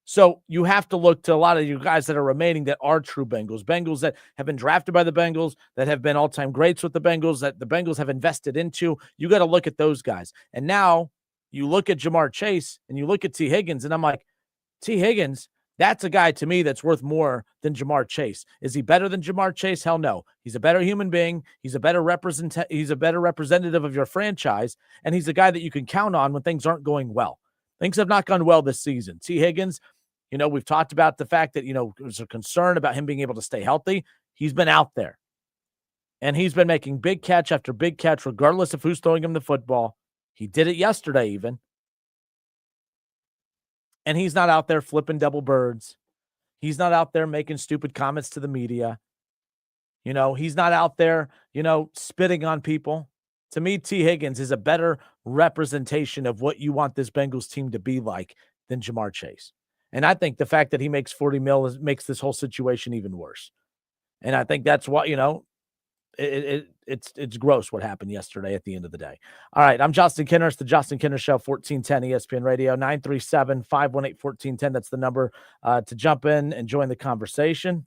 So you have to look to a lot of you guys that are remaining that are true Bengals that have been drafted by the Bengals, that have been all-time greats with the Bengals, that the Bengals have invested into. You got to look at those guys. And now you look at Jamar Chase and you look at T. Higgins, and I'm like, T. Higgins, that's a guy to me that's worth more than Jamar Chase. Is he better than Jamar Chase? Hell no. He's a better human being. He's a better representative of your franchise, and he's a guy that you can count on when things aren't going well. Things have not gone well this season. T. Higgins, we've talked about the fact that, there's a concern about him being able to stay healthy. He's been out there, and he's been making big catch after big catch, regardless of who's throwing him the football. He did it yesterday even. And he's not out there flipping double birds. He's not out there making stupid comments to the media. He's not out there, spitting on people. To me, T. Higgins is a better representation of what you want this Bengals team to be like than Jamar Chase. And I think the fact that he makes $40 million makes this whole situation even worse. And I think that's what, it's gross what happened yesterday at the end of the day. All right, I'm Justin Kinner. It's the Justin Kinner Show, 1410 ESPN Radio, 937-518-1410. That's the number to jump in and join the conversation.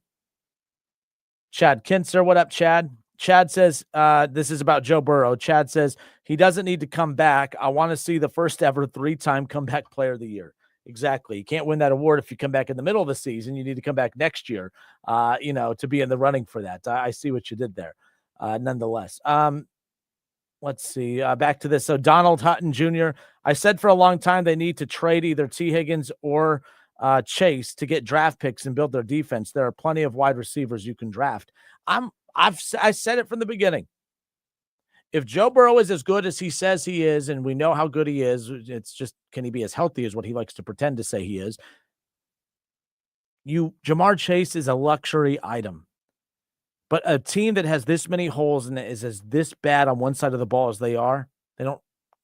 Chad Kinser, what up, Chad? Chad says, this is about Joe Burrow. Chad says, he doesn't need to come back. I want to see the first ever 3-time comeback player of the year. Exactly. You can't win that award if you come back in the middle of the season. You need to come back next year, to be in the running for that. I see what you did there. Nonetheless, let's see, back to this. So Donald Hutton Jr., I said for a long time, they need to trade either T. Higgins or Chase to get draft picks and build their defense. There are plenty of wide receivers you can draft. I said it from the beginning. If Joe Burrow is as good as he says he is, and we know how good he is, it's just, can he be as healthy as what he likes to pretend to say he is? Jamar Chase is a luxury item. But a team that has this many holes and is as this bad on one side of the ball as they are,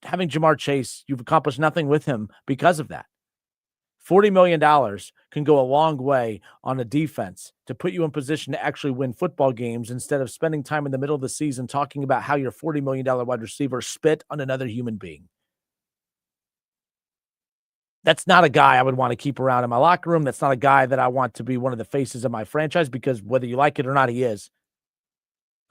having Jamar Chase, you've accomplished nothing with him because of that. $40 million can go a long way on a defense to put you in position to actually win football games instead of spending time in the middle of the season talking about how your $40 million wide receiver spit on another human being. That's not a guy I would want to keep around in my locker room. That's not a guy that I want to be one of the faces of my franchise, because whether you like it or not, he is.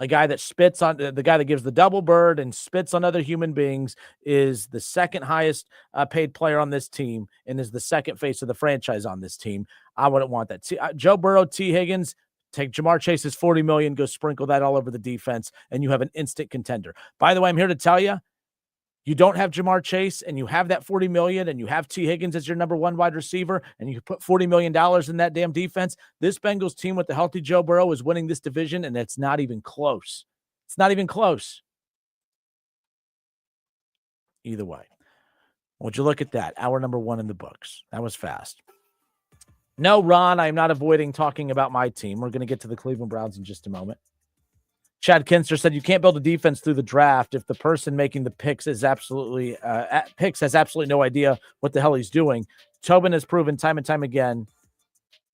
A guy that spits on the guy that gives the double bird and spits on other human beings is the second highest paid player on this team and is the second face of the franchise on this team. I wouldn't want that. Joe Burrow, T. Higgins, take Jamar Chase's $40 million, go sprinkle that all over the defense, and you have an instant contender. By the way, I'm here to tell you, you don't have Jamar Chase and you have that $40 million and you have T. Higgins as your number one wide receiver and you put $40 million in that damn defense. This Bengals team with the healthy Joe Burrow is winning this division, and it's not even close. It's not even close. Either way. Would you look at that? Hour number 1 in the books. That was fast. No, Ron, I'm not avoiding talking about my team. We're going to get to the Cleveland Browns in just a moment. Chad Kinster said you can't build a defense through the draft if the person making the picks is absolutely has absolutely no idea what the hell he's doing. Tobin has proven time and time again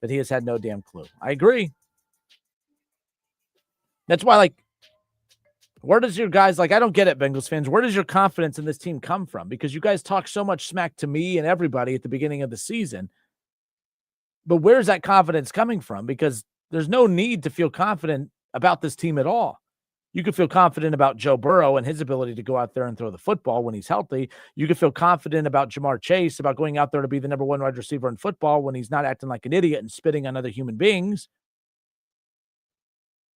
that he has had no damn clue. I agree. That's why, like, where does your guys, like, I don't get it, Bengals fans. Where does your confidence in this team come from? Because you guys talk so much smack to me and everybody at the beginning of the season. But where's that confidence coming from? Because there's no need to feel confident about this team at all. You could feel confident about Joe Burrow and his ability to go out there and throw the football when he's healthy. You could feel confident about Jamar Chase, about going out there to be the number one wide receiver in football when he's not acting like an idiot and spitting on other human beings.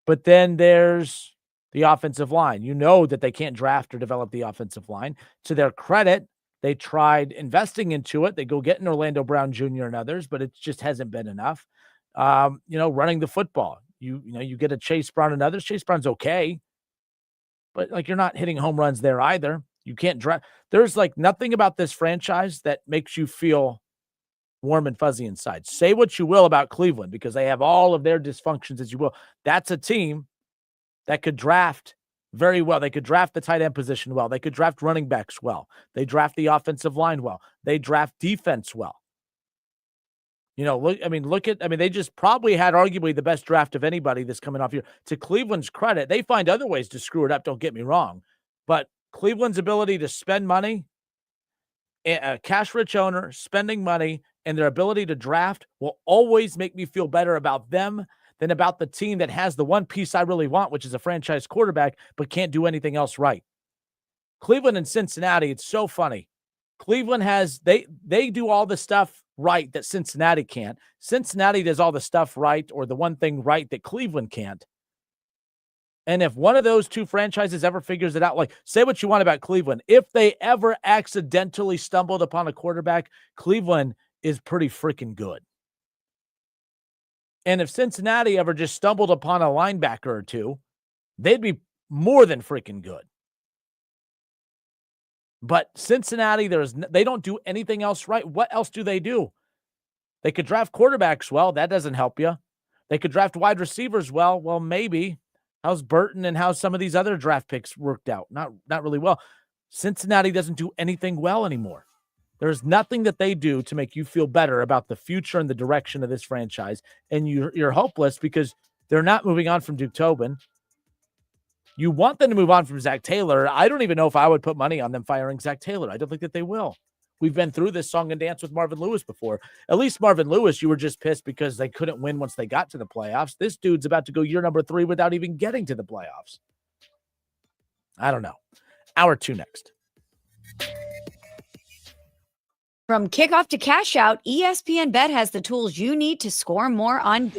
But then there's the offensive line. You know that they can't draft or develop the offensive line. To their credit, they tried investing into it. They go getting Orlando Brown Jr. and others, but it just hasn't been enough. Running the football. You get a Chase Brown and others. Chase Brown's okay, but like you're not hitting home runs there either. You can't draft. There's like nothing about this franchise that makes you feel warm and fuzzy inside. Say what you will about Cleveland because they have all of their dysfunctions as you will. That's a team that could draft very well. They could draft the tight end position well. They could draft running backs well. They draft the offensive line well. They draft defense well. They just probably had arguably the best draft of anybody that's coming off here. To Cleveland's credit, they find other ways to screw it up, don't get me wrong. But Cleveland's ability to spend money, a cash-rich owner, spending money, and their ability to draft will always make me feel better about them than about the team that has the one piece I really want, which is a franchise quarterback, but can't do anything else right. Cleveland and Cincinnati, it's so funny. Cleveland they do all the stuff right that Cincinnati can't. Cincinnati does all the stuff right or the one thing right that Cleveland can't. And if one of those two franchises ever figures it out, like say what you want about Cleveland, if they ever accidentally stumbled upon a quarterback, Cleveland is pretty freaking good. And if Cincinnati ever just stumbled upon a linebacker or two, they'd be more than freaking good. But Cincinnati, they don't do anything else right. What else do? They could draft quarterbacks well. That doesn't help you. They could draft wide receivers well. Well, maybe. How's Burton and how's some of these other draft picks worked out? Not really well. Cincinnati doesn't do anything well anymore. There's nothing that they do to make you feel better about the future and the direction of this franchise. And you're hopeless because they're not moving on from Duke Tobin. You want them to move on from Zach Taylor. I don't even know if I would put money on them firing Zach Taylor. I don't think that they will. We've been through this song and dance with Marvin Lewis before. At least Marvin Lewis, you were just pissed because they couldn't win once they got to the playoffs. This dude's about to go year number 3 without even getting to the playoffs. I don't know. Hour 2 next. From kickoff to cash out, ESPN Bet has the tools you need to score more on.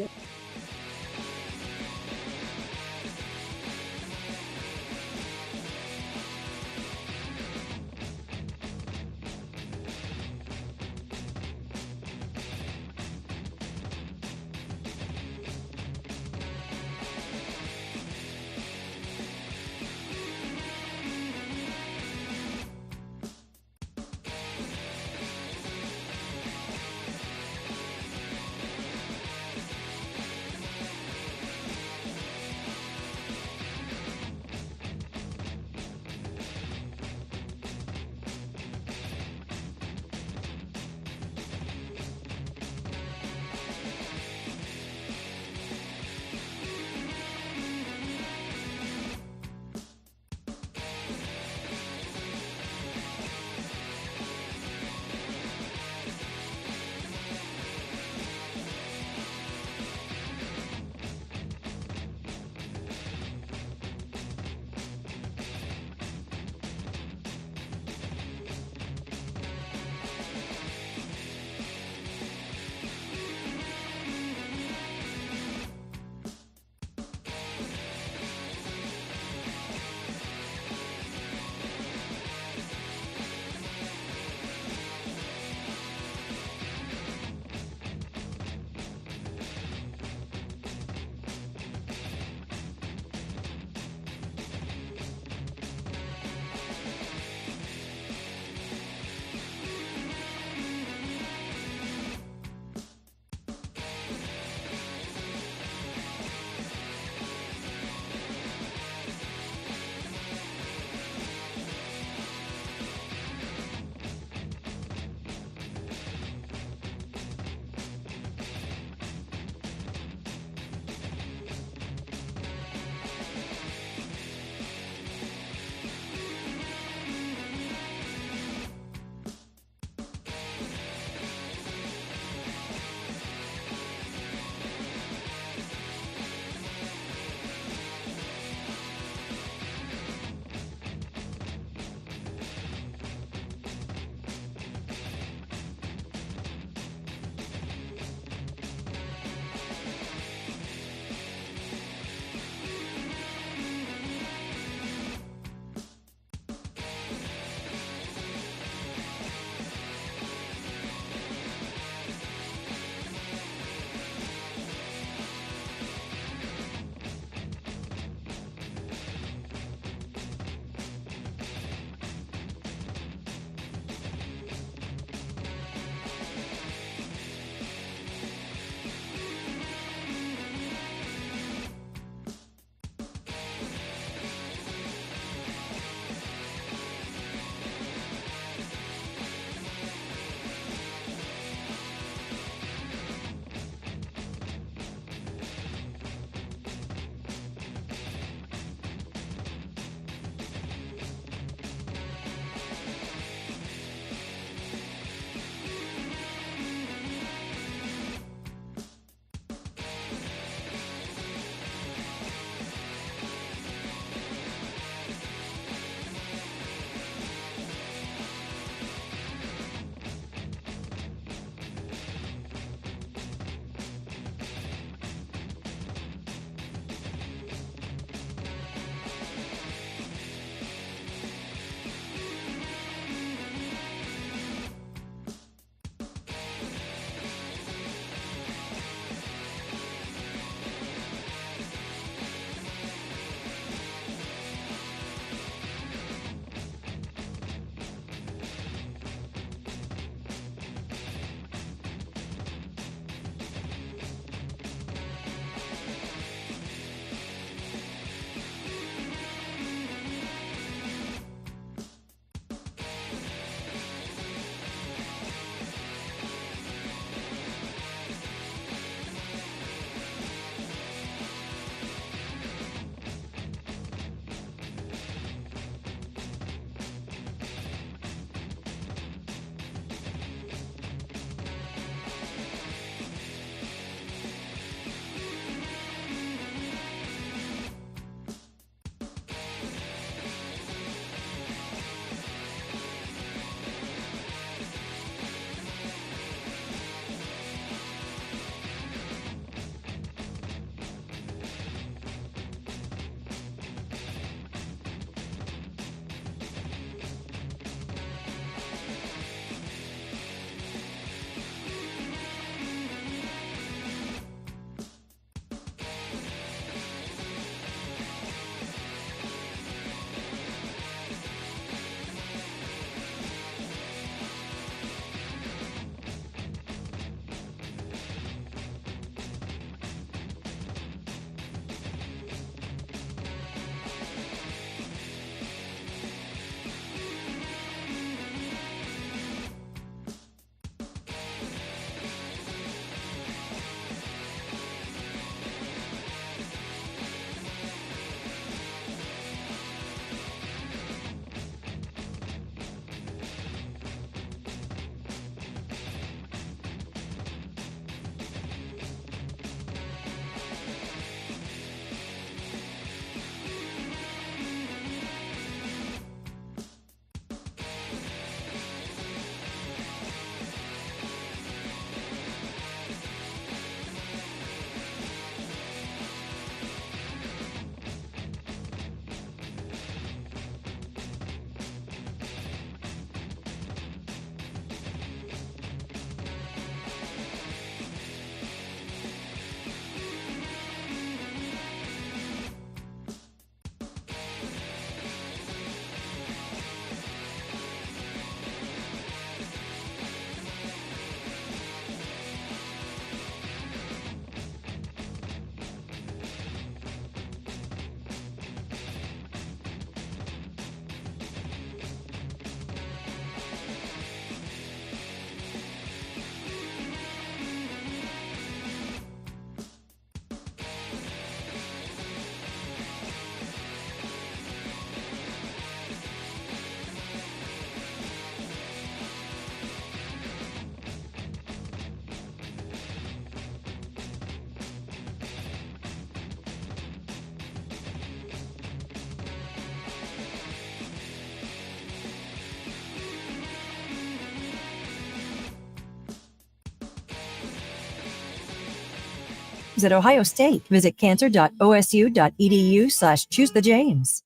at Ohio State. Visit cancer.osu.edu/choosethejames.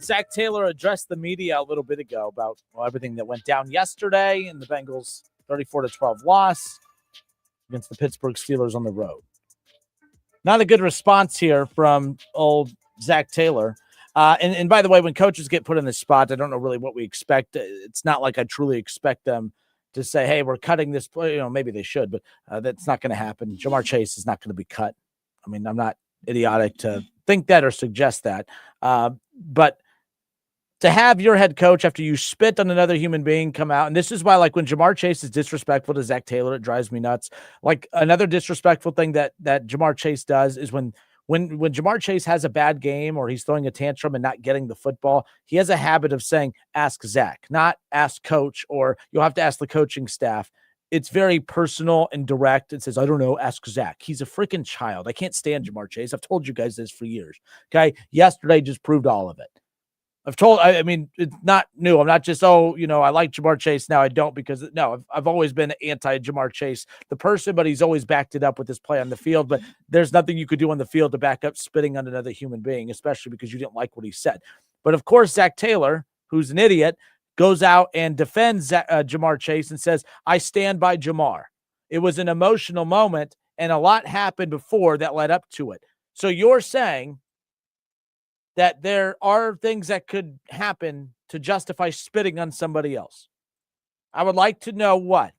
Zach Taylor addressed the media a little bit ago about everything that went down yesterday in the Bengals' 34-12 loss against the Pittsburgh Steelers on the road. Not a good response here from old Zach Taylor. And by the way, when coaches get put in this spot, I don't know really what we expect. It's not like I truly expect them to say, hey, we're cutting this play. You know, maybe they should, but that's not going to happen. Jamar Chase is not going to be cut. I mean, I'm not idiotic to think that or suggest that. But to have your head coach, after you spit on another human being, come out, and this is why, like, when Jamar Chase is disrespectful to Zach Taylor, it drives me nuts. Like, another disrespectful thing that Jamar Chase does is when Jamar Chase has a bad game or he's throwing a tantrum and not getting the football, he has a habit of saying, ask Zach, not ask coach, or you'll have to ask the coaching staff. It's very personal and direct. It says, I don't know, ask Zach. He's a freaking child. I can't stand Jamar Chase. I've told you guys this for years. Okay. Yesterday just proved all of it. I mean, it's not new. I'm not just, I like Jamar Chase. Now I don't, because no, I've always been anti-Jamar Chase, the person, but he's always backed it up with his play on the field. But there's nothing you could do on the field to back up spitting on another human being, especially because you didn't like what he said. But of course, Zach Taylor, who's an idiot, goes out and defends Jamar Chase and says, I stand by Jamar. It was an emotional moment, and a lot happened before that led up to it. So you're saying that there are things that could happen to justify spitting on somebody else. I would like to know what.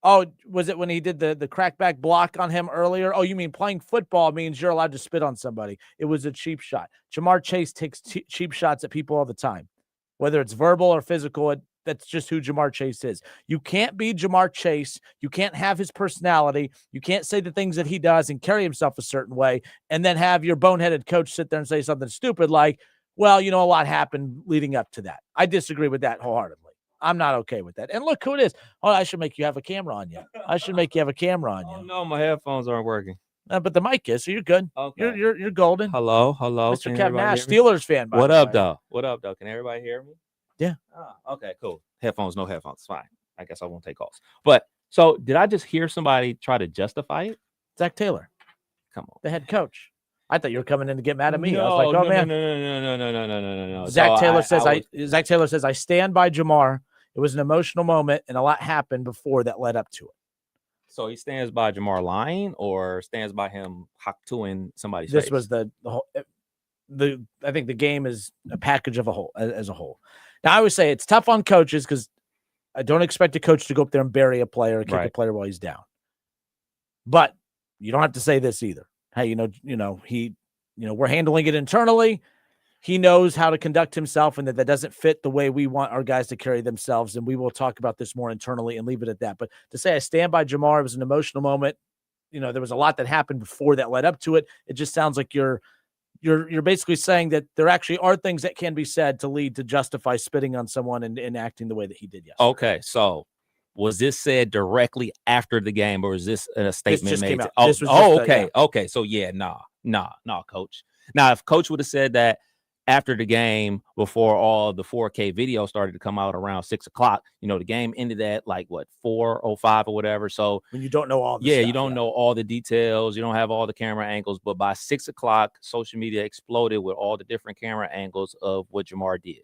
Oh, was it when he did the crackback block on him earlier? Oh, you mean playing football means you're allowed to spit on somebody. It was a cheap shot. Jamar Chase takes cheap shots at people all the time, whether it's verbal or physical. That's just who Jamar Chase is. You can't be Jamar Chase. You can't have his personality. You can't say the things that he does and carry himself a certain way and then have your boneheaded coach sit there and say something stupid like, well, a lot happened leading up to that. I disagree with that wholeheartedly. I'm not okay with that. And look who it is. Oh, I should make you have a camera on you. I should make you have a camera on you. Oh, no, my headphones aren't working. But the mic is, so you're good. Okay. You're golden. Hello. Mr. Kev Nash, Steelers fan. What up, though? Can everybody hear me? Yeah. Oh, okay, cool. No headphones. Fine. I guess I won't take calls. But so did I just hear somebody try to justify it? Zach Taylor. Come on. The head coach. I thought you were coming in to get mad at me. No, I was like, man. No. Zach Taylor says, I stand by Jamar. It was an emotional moment, and a lot happened before that led up to it. So he stands by Jamar lying, or stands by him hak-toing somebody's This face? was the whole. I think the game is a package of as a whole. Now, I always say it's tough on coaches because I don't expect a coach to go up there and bury a player or kick a player while he's down. But you don't have to say this either. Hey, we're handling it internally. He knows how to conduct himself, and that doesn't fit the way we want our guys to carry themselves. And we will talk about this more internally and leave it at that. But to say I stand by Jamar, it was an emotional moment. There was a lot that happened before that led up to it. It just sounds like you're basically saying that there actually are things that can be said to lead to justify spitting on someone and acting the way that he did yesterday. Okay, so was this said directly after the game, or is this a statement made? Okay. So yeah, nah, coach. Now, if coach would have said that after the game, before all the 4K video started to come out around 6:00, the game ended at like 4:05 or whatever. So when you don't know all, you don't know all the details, you don't have all the camera angles. But by 6:00, social media exploded with all the different camera angles of what Jamar did.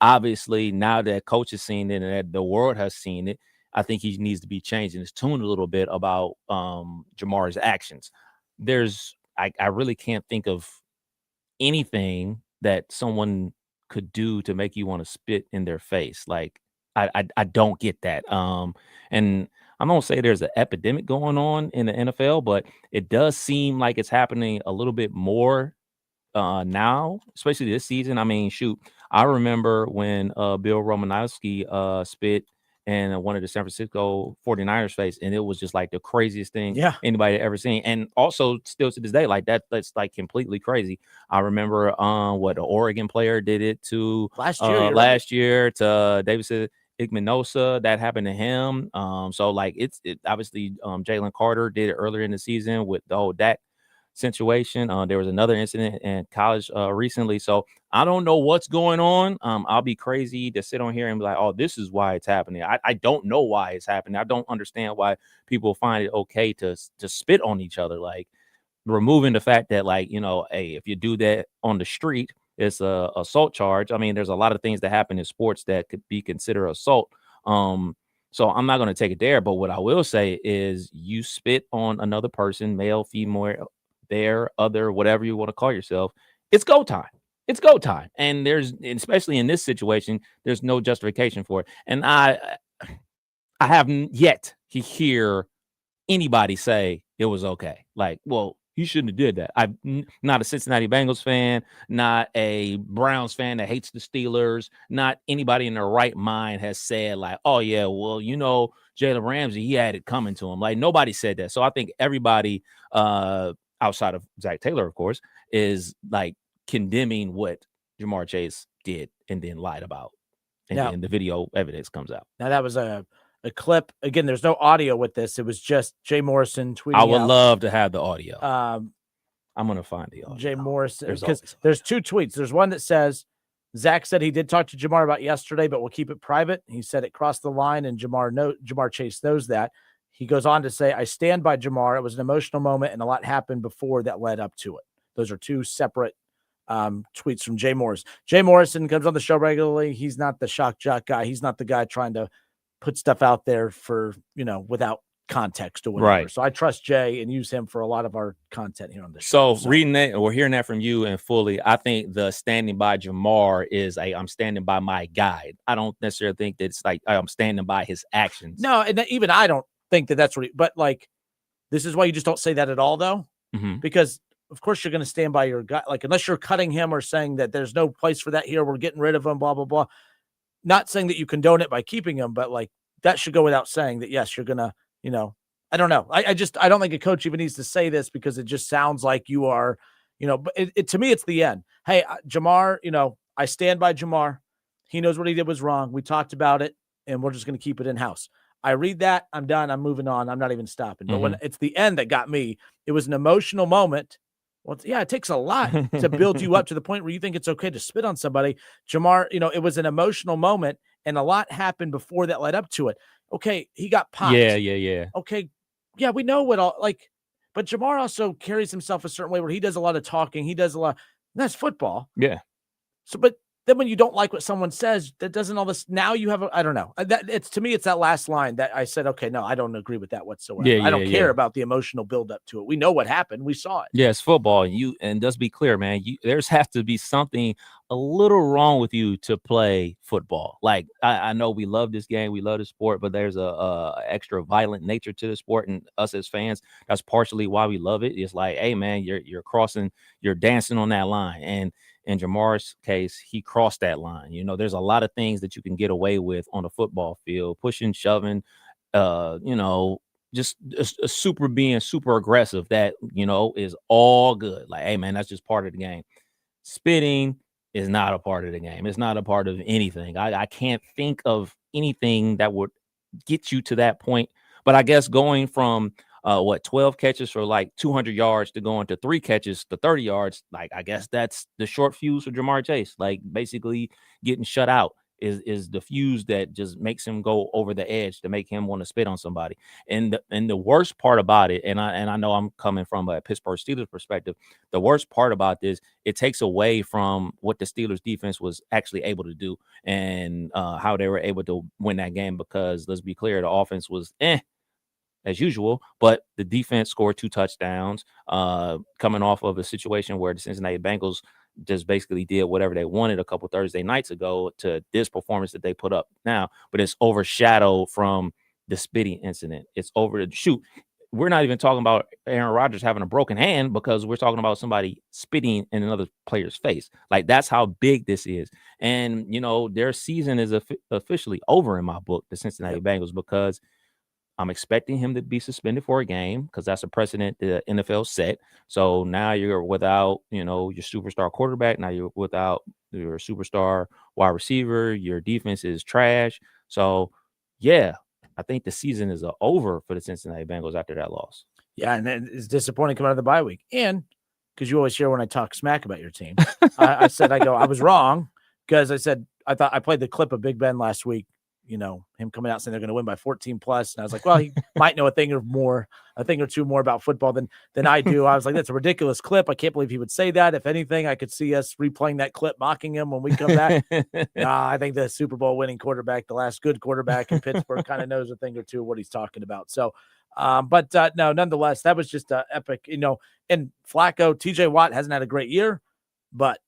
Obviously, now that coach has seen it and that the world has seen it, I think he needs to be changing his tune a little bit about Jamar's actions. I really can't think of anything that someone could do to make you want to spit in their face. Like, I don't get that. And I'm going to say there's an epidemic going on in the NFL, but it does seem like it's happening a little bit more now, especially this season. I mean, shoot, I remember when Bill Romanowski spit in one of the San Francisco 49ers face, and it was just like the craziest thing anybody had ever seen. And also still to this day, like that's like completely crazy. I remember what an Oregon player did it to last year to David Igminosa. That happened to him. So like it obviously Jalen Carter did it earlier in the season with the whole Dak situation. There was another incident in college recently. So I don't know what's going on. I'll be crazy to sit on here and be like, oh, this is why it's happening. I don't know why it's happening. I don't understand why people find it okay to spit on each other. Like, removing the fact that, like, hey, if you do that on the street, it's a assault charge. I mean, there's a lot of things that happen in sports that could be considered assault. So I'm not going to take it there. But what I will say is, you spit on another person, male, female, their, other, whatever you want to call yourself, it's go time. It's go time. And especially in this situation, there's no justification for it. And I haven't yet to hear anybody say it was okay. Like, well, he shouldn't have did that. I'm not a Cincinnati Bengals fan, not a Browns fan that hates the Steelers, not anybody in their right mind has said like, oh yeah, well, Jalen Ramsey, he had it coming to him. Like, nobody said that. So I think everybody outside of Zach Taylor, of course, is like condemning what Jamar Chase did and then lied about. And then the video evidence comes out. Now that was a clip. Again, there's no audio with this. It was just Jay Morrison tweeting. I would love to have the audio. I'm going to find the audio. Jay Morrison, because there's two tweets. There's one that says, Zach said he did talk to Jamar about yesterday, but we'll keep it private. He said it crossed the line, and Jamar Chase knows that. He goes on to say, I stand by Jamar. It was an emotional moment, and a lot happened before that led up to it. Those are two separate tweets from Jay Morrison. Jay Morrison comes on the show regularly. He's not the shock jock guy. He's not the guy trying to put stuff out there for, without context or whatever. Right. So I trust Jay and use him for a lot of our content here on the show. So reading that or hearing that from you and fully, I think the standing by Jamar is I'm standing by my guy. I don't necessarily think that it's like I'm standing by his actions. No, and even I don't think that that's what but like, this is why you just don't say that at all though. Mm-hmm. Because of course you're going to stand by your guy. Like, unless you're cutting him or saying that there's no place for that here, we're getting rid of him, blah, blah, blah. Not saying that you condone it by keeping him, but like, that should go without saying that, yes, you're going to, I don't know. I don't think a coach even needs to say this, because it just sounds like you are, but to me, it's the end. Hey, Jamar, I stand by Jamar. He knows what he did was wrong. We talked about it, and we're just going to keep it in house. I read that. I'm done. I'm moving on. I'm not even stopping. But when it's the end that got me, it was an emotional moment. Well, yeah, it takes a lot to build you up to the point where you think it's okay to spit on somebody. Jamar, it was an emotional moment, and a lot happened before that led up to it. Okay, he got popped. Yeah. Okay, yeah, we know what all, like, but Jamar also carries himself a certain way where he does a lot of talking. He does a lot. That's football. Yeah. So, but then when you don't like what someone says, that doesn't all this. Now you have I don't know. To me, it's that last line that I said, okay, no, I don't agree with that whatsoever. I don't care about the emotional buildup to it. We know what happened. We saw it. Yeah, it's football. And just be clear, man, there's has to be something a little wrong with you to play football. Like, I know we love this game, we love the sport, but there's a extra violent nature to the sport, and us as fans, that's partially why we love it. It's like, hey, man, you're crossing, you're dancing on that line, and in Jamar's case, he crossed that line. There's a lot of things that you can get away with on a football field, pushing, shoving, just being super aggressive. That, is all good. Like, hey, man, that's just part of the game. Spitting is not a part of the game. It's not a part of anything. I can't think of anything that would get you to that point. But I guess going from 12 catches for like 200 yards to going to 3 catches to 30 yards. Like, I guess that's the short fuse for Jamar Chase. Like, basically getting shut out is the fuse that just makes him go over the edge to make him want to spit on somebody. And the worst part about it, and I know I'm coming from a Pittsburgh Steelers perspective, the worst part about this, it takes away from what the Steelers defense was actually able to do, and how they were able to win that game, because let's be clear, the offense was as usual, but the defense scored 2 touchdowns, coming off of a situation where the Cincinnati Bengals just basically did whatever they wanted a couple Thursday nights ago to this performance that they put up now. But it's overshadowed from the spitting incident. It's over the shoot. We're not even talking about Aaron Rodgers having a broken hand, because we're talking about somebody spitting in another player's face. Like, that's how big this is. And, their season is officially over in my book, the Cincinnati Bengals, because I'm expecting him to be suspended for a game, because that's a precedent the NFL set. So now you're without, your superstar quarterback. Now you're without your superstar wide receiver. Your defense is trash. So, yeah, I think the season is over for the Cincinnati Bengals after that loss. Yeah, and then it's disappointing coming out of the bye week. And because you always share when I talk smack about your team, I said, I was wrong because I said, I thought I played the clip of Big Ben last week, him coming out saying they're going to win by 14 plus. And I was like, well, he might know a thing or two more about football than I do. I was like, that's a ridiculous clip. I can't believe he would say that. If anything, I could see us replaying that clip, mocking him when we come back. I think the Super Bowl winning quarterback, the last good quarterback in Pittsburgh, kind of knows a thing or two of what he's talking about. So, no, nonetheless, that was just epic, and Flacco, TJ Watt hasn't had a great year, but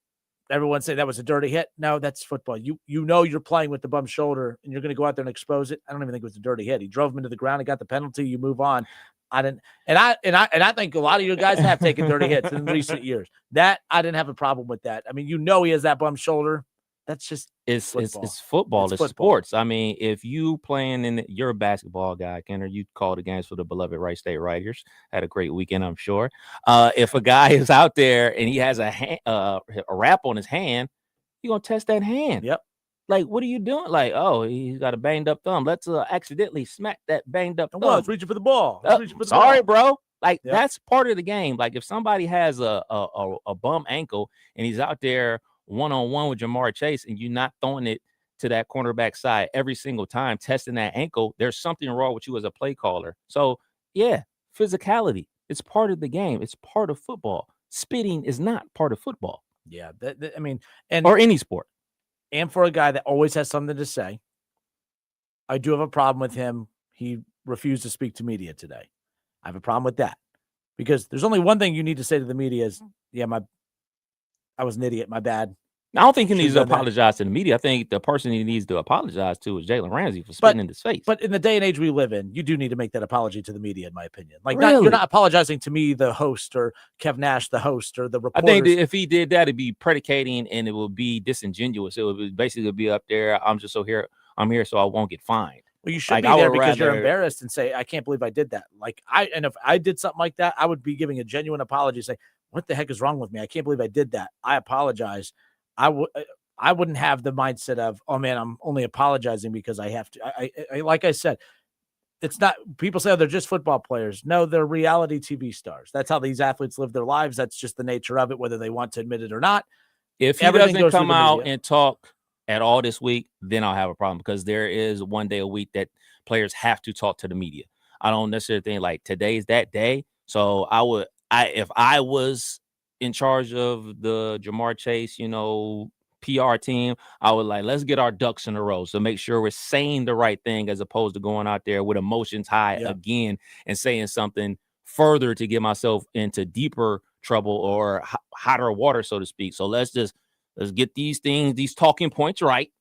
everyone say that was a dirty hit. No, that's football. You're playing with the bum shoulder and you're going to go out there and expose it. I don't even think it was a dirty hit. He drove him into the ground and got the penalty. You move on. I didn't, and I think a lot of you guys have taken dirty hits in recent years. That I didn't have a problem with that. I mean, he has that bum shoulder. That's just It's football. it's football. It's football. sports. I mean, if you playing you're a basketball guy, Kenner, you call the games for the beloved Wright State Riders. Had a great weekend, I'm sure. If a guy is out there and he has a wrap on his hand, you're gonna test that hand. Yep. Like, what are you doing? Like, oh, he's got a banged up thumb. Let's accidentally smack that banged up thumb. Well, it's reaching for the ball. Sorry, bro. Like, Yep. that's part of the game. Like, if somebody has a bum ankle and he's out there one-on-one with Jamar Chase and you're not throwing it to that cornerback side every single time, testing that ankle, there's something wrong with you as a play caller. So, yeah, physicality. It's part of the game. It's part of football. Spitting is not part of football. Yeah. Or any sport. And for a guy that always has something to say, I do have a problem with him. He refused to speak to media today. I have a problem with that because there's only one thing you need to say to the media is, yeah, I was an idiot. My bad. I don't think he needs to apologize to the media. I think the person he needs to apologize to is Jalen Ramsey for spitting in his face. But in the day and age we live in, you do need to make that apology to the media, in my opinion. Like, Really? you're not apologizing to me, the host, or Kev Nash, the host, or the reporter. I think that if he did that, it'd be predicating and it would be disingenuous. It would basically be up there. I'm here so I won't get fined. Well, you should be there because you're embarrassed and say, I can't believe I did that. And if I did something like that, I would be giving a genuine apology, saying, what the heck is wrong with me? I can't believe I did that. I apologize. I wouldn't have the mindset of, oh man, I'm only apologizing because I have to. I like I said, it's not, people say, oh, they're just football players. No, they're reality TV stars. That's how these athletes live their lives. That's just the nature of it, whether they want to admit it or not. If he doesn't come out and talk at all this week, then I'll have a problem because there is one day a week that players have to talk to the media. I don't necessarily think like today's that day. So if I was in charge of the Jamar Chase, PR team, I would let's get our ducks in a row. So make sure we're saying the right thing as opposed to going out there with emotions high again and saying something further to get myself into deeper trouble or hotter water, so to speak. So let's get these talking points right.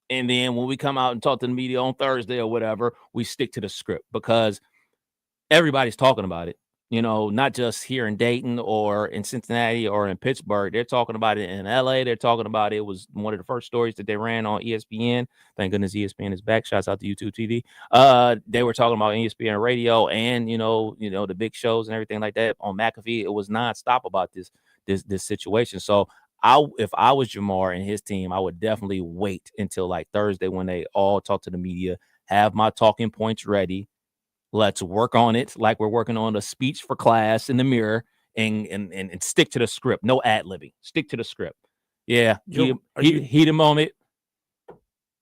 And then when we come out and talk to the media on Thursday or whatever, we stick to the script because everybody's talking about it. Not just here in Dayton or in Cincinnati or in Pittsburgh. They're talking about it in LA. They're talking about it was one of the first stories that they ran on ESPN. Thank goodness ESPN is back. Shouts out to YouTube TV. They were talking about ESPN radio and the big shows and everything like that on McAfee. It was nonstop about this situation. So if I was Jamar and his team, I would definitely wait until Thursday when they all talk to the media, have my talking points ready. Let's work on it like we're working on a speech for class in the mirror and stick to the script. No ad-libbing. Stick to the script. Yeah. Heat a moment.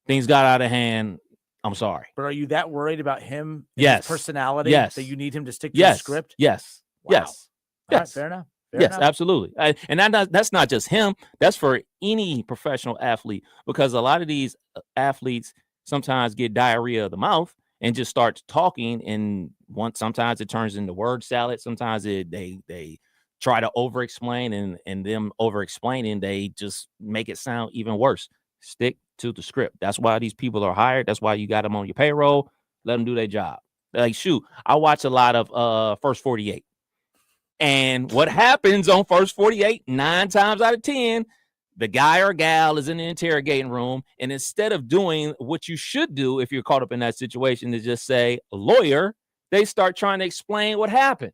Things got out of hand. I'm sorry. But are you that worried about him and his personality that you need him to stick to the script? Yes. Wow. Yes. All right, fair enough. Yes, absolutely. And that's not just him. That's for any professional athlete because a lot of these athletes sometimes get diarrhea of the mouth and just start talking. And sometimes it turns into word salad. Sometimes they try to over-explain and them over-explaining, they just make it sound even worse. Stick to the script. That's why these people are hired. That's why you got them on your payroll. Let them do their job. Shoot, I watch a lot of First 48. And what happens on First 48, 9 times out of 10, the guy or gal is in the interrogating room. And instead of doing what you should do if you're caught up in that situation to just say, lawyer, they start trying to explain what happened.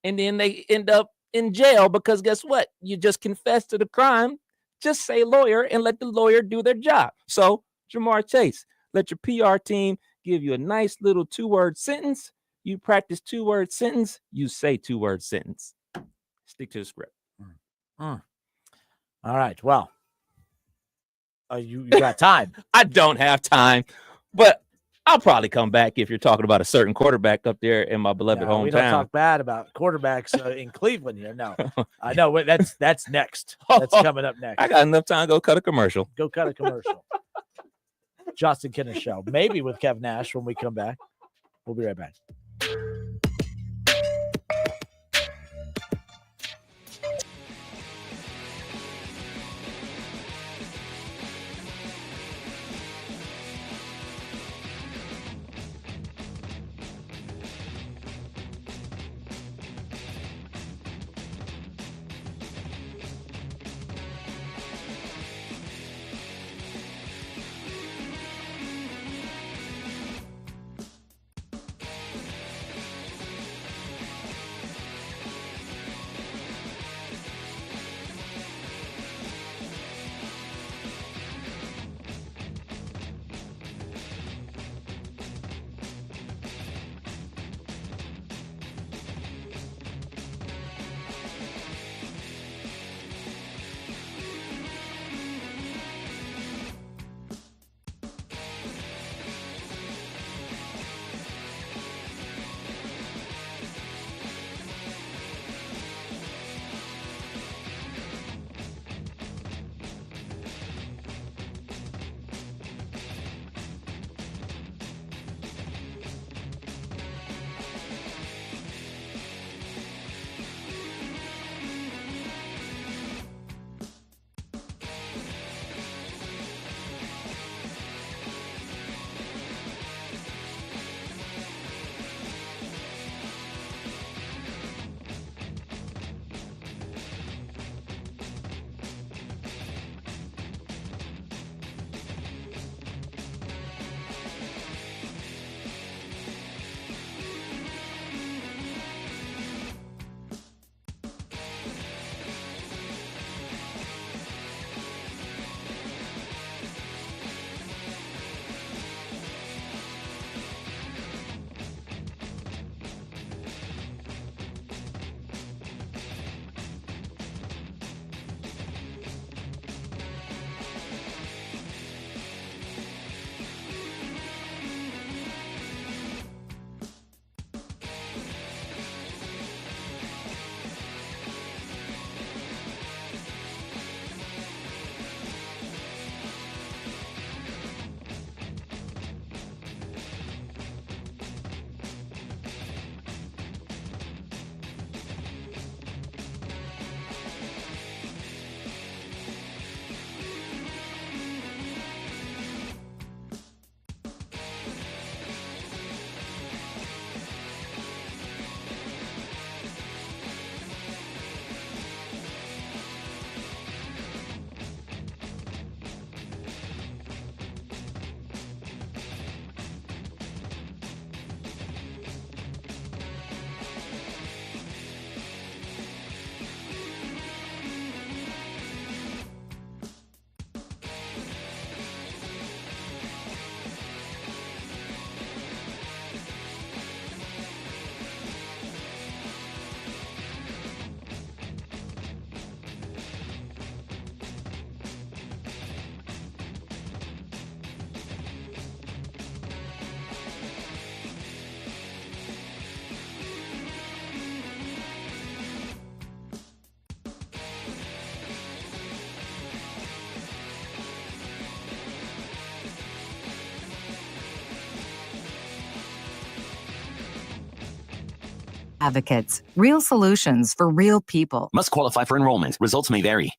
And then they end up in jail because guess what? You just confessed to the crime. Just say lawyer and let the lawyer do their job. So, Jamar Chase, let your PR team give you a nice little 2-word sentence. You practice 2-word sentence, you say 2-word sentence. Stick to the script. All right. Well, you got time. I don't have time, but I'll probably come back if you're talking about a certain quarterback up there in my beloved No, we don't hometown. talk bad about quarterbacks in Cleveland here. No, I know that's next. That's coming up next. I got enough time to go cut a commercial. Go cut a commercial. Justin Kinner Show, maybe with Kev Nash when we come back. We'll be right back. Advocates, real solutions for real people. Must qualify for enrollment. Results may vary.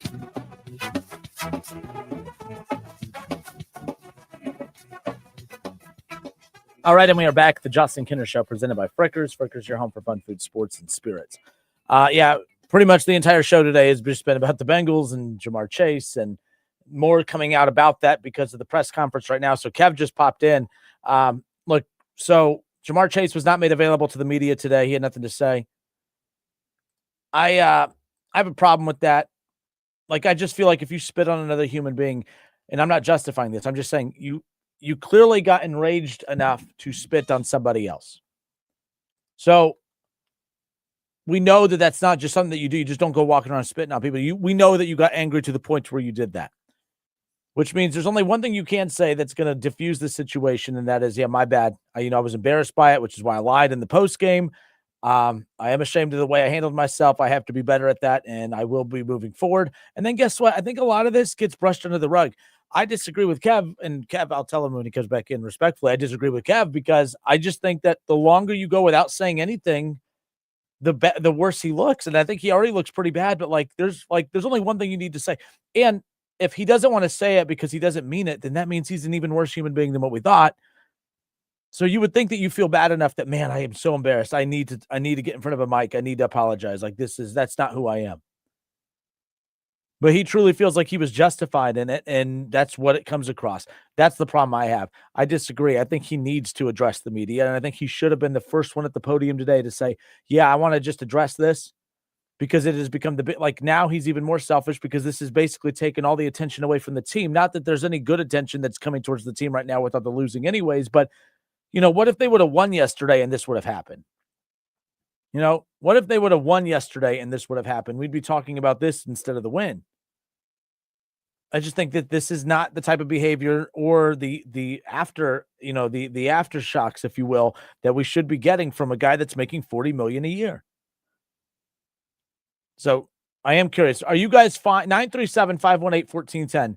All right, and we are back at the Justin Kinner Show presented by Frickers. Frickers, your home for fun, food, sports, and spirits. Yeah, pretty much the entire show today has just been about the Bengals and Jamar Chase and more coming out about that because of the press conference right now. So Kev just popped in. Look, so Jamar Chase was not made available to the media today. He had nothing to say. I have a problem with that. Like, I just feel like if you spit on another human being, and I'm not justifying this, I'm just saying you clearly got enraged enough to spit on somebody else. So we know that that's not just something that you do. You just don't go walking around spitting on people. We know that you got angry to the point where you did that, which means there's only one thing you can say that's going to diffuse the situation, and that is, yeah, my bad. I was embarrassed by it, which is why I lied in the post game. I am ashamed of the way I handled myself. I have to be better at that, and I will be moving forward. And then guess what? I think a lot of this gets brushed under the rug. I disagree with Kev, and Kev, I'll tell him when he comes back in respectfully. I disagree with Kev because I just think that the longer you go without saying anything, the worse he looks. And I think he already looks pretty bad, but there's only one thing you need to say. And if he doesn't want to say it because he doesn't mean it, then that means he's an even worse human being than what we thought. So you would think that you feel bad enough that, man, I am so embarrassed. I need to get in front of a mic. I need to apologize. That's not who I am. But he truly feels like he was justified in it, and that's what it comes across. That's the problem I have. I disagree. I think he needs to address the media, and I think he should have been the first one at the podium today to say, yeah, I want to just address this, because it has become now he's even more selfish because this is basically taking all the attention away from the team. Not that there's any good attention that's coming towards the team right now without the losing anyways, but what if they would have won yesterday and this would have happened? What if they would have won yesterday and this would have happened? We'd be talking about this instead of the win. I just think that this is not the type of behavior or the after, the aftershocks, if you will, that we should be getting from a guy that's making $40 million a year. So I am curious. Are you guys fine? 937-518-1410.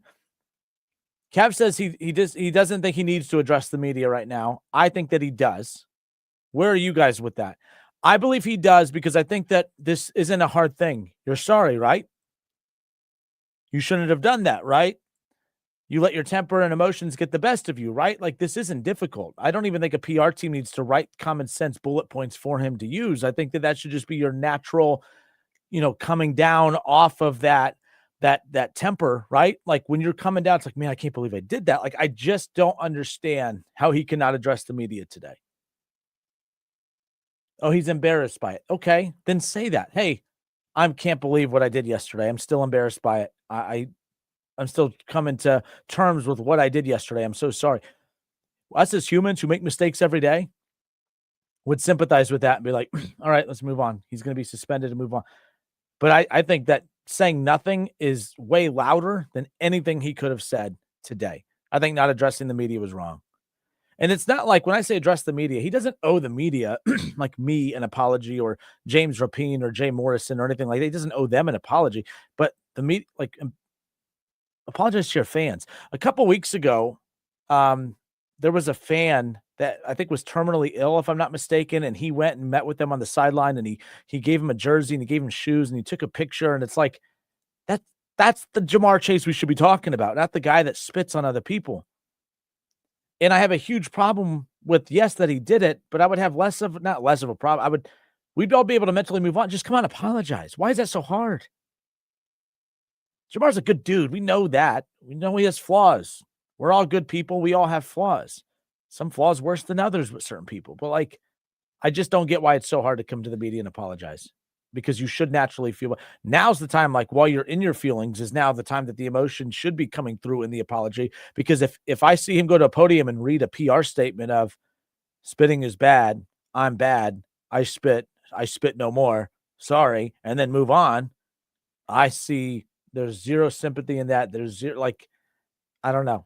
Kev says he doesn't think he needs to address the media right now. I think that he does. Where are you guys with that? I believe he does because I think that this isn't a hard thing. You're sorry, right? You shouldn't have done that, right? You let your temper and emotions get the best of you, right? This isn't difficult. I don't even think a PR team needs to write common sense bullet points for him to use. I think that should just be your natural, coming down off of that temper, right? When you're coming down, it's like, man, I can't believe I did that. I just don't understand how he cannot address the media today. Oh, he's embarrassed by it. Okay, then say that. Hey, I can't believe what I did yesterday. I'm still embarrassed by it. I'm still coming to terms with what I did yesterday. I'm so sorry. Us as humans who make mistakes every day would sympathize with that and be like, all right, let's move on. He's going to be suspended and move on. But I think that saying nothing is way louder than anything he could have said today. I think not addressing the media was wrong. And it's not like when I say address the media, he doesn't owe the media like me an apology or James Rapine or Jay Morrison or anything like that. He doesn't owe them an apology, but the media, apologize to your fans. A couple weeks ago, there was a fan that I think was terminally ill, if I'm not mistaken, and he went and met with them on the sideline, and he gave him a jersey and he gave him shoes and he took a picture, and it's like that's the Jamar Chase we should be talking about, not the guy that spits on other people. And I have a huge problem with, yes, that he did it, but I would have not less of a problem. We'd all be able to mentally move on. Just come on, apologize. Why is that so hard? Jamar's a good dude. We know that. We know he has flaws. We're all good people. We all have flaws. Some flaws worse than others with certain people. But I just don't get why it's so hard to come to the media and apologize, because you should naturally feel. Now's the time, while you're in your feelings, is now the time that the emotion should be coming through in the apology. Because if I see him go to a podium and read a PR statement of spitting is bad, I'm bad, I spit no more, sorry, and then move on, I see there's zero sympathy in that. There's zero, I don't know.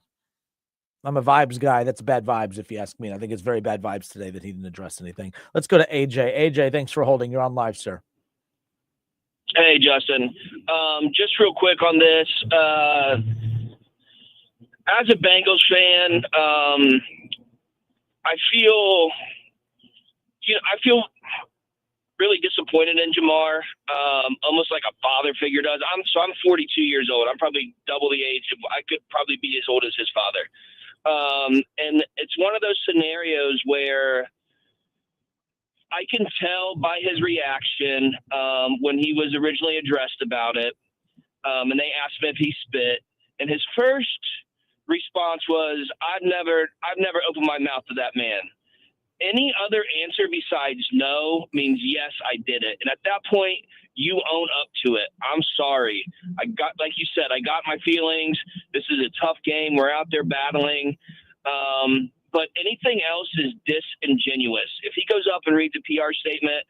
I'm a vibes guy. That's bad vibes, if you ask me. And I think it's very bad vibes today that he didn't address anything. Let's go to AJ. AJ, thanks for holding. You're on live, sir. Hey, Justin. Just real quick on this. As a Bengals fan, I feel really disappointed in Jamar, almost like a father figure does. I'm 42 years old. I'm probably double the age. I could probably be as old as his father. And it's one of those scenarios where I can tell by his reaction when he was originally addressed about it, and they asked him if he spit, and his first response was, "I've never opened my mouth to that man." Any other answer besides no means yes, I did it, and at that point, you own up to it. I'm sorry. Like you said, I got my feelings. This is a tough game. We're out there battling. but anything else is disingenuous. If he goes up and reads a PR statement,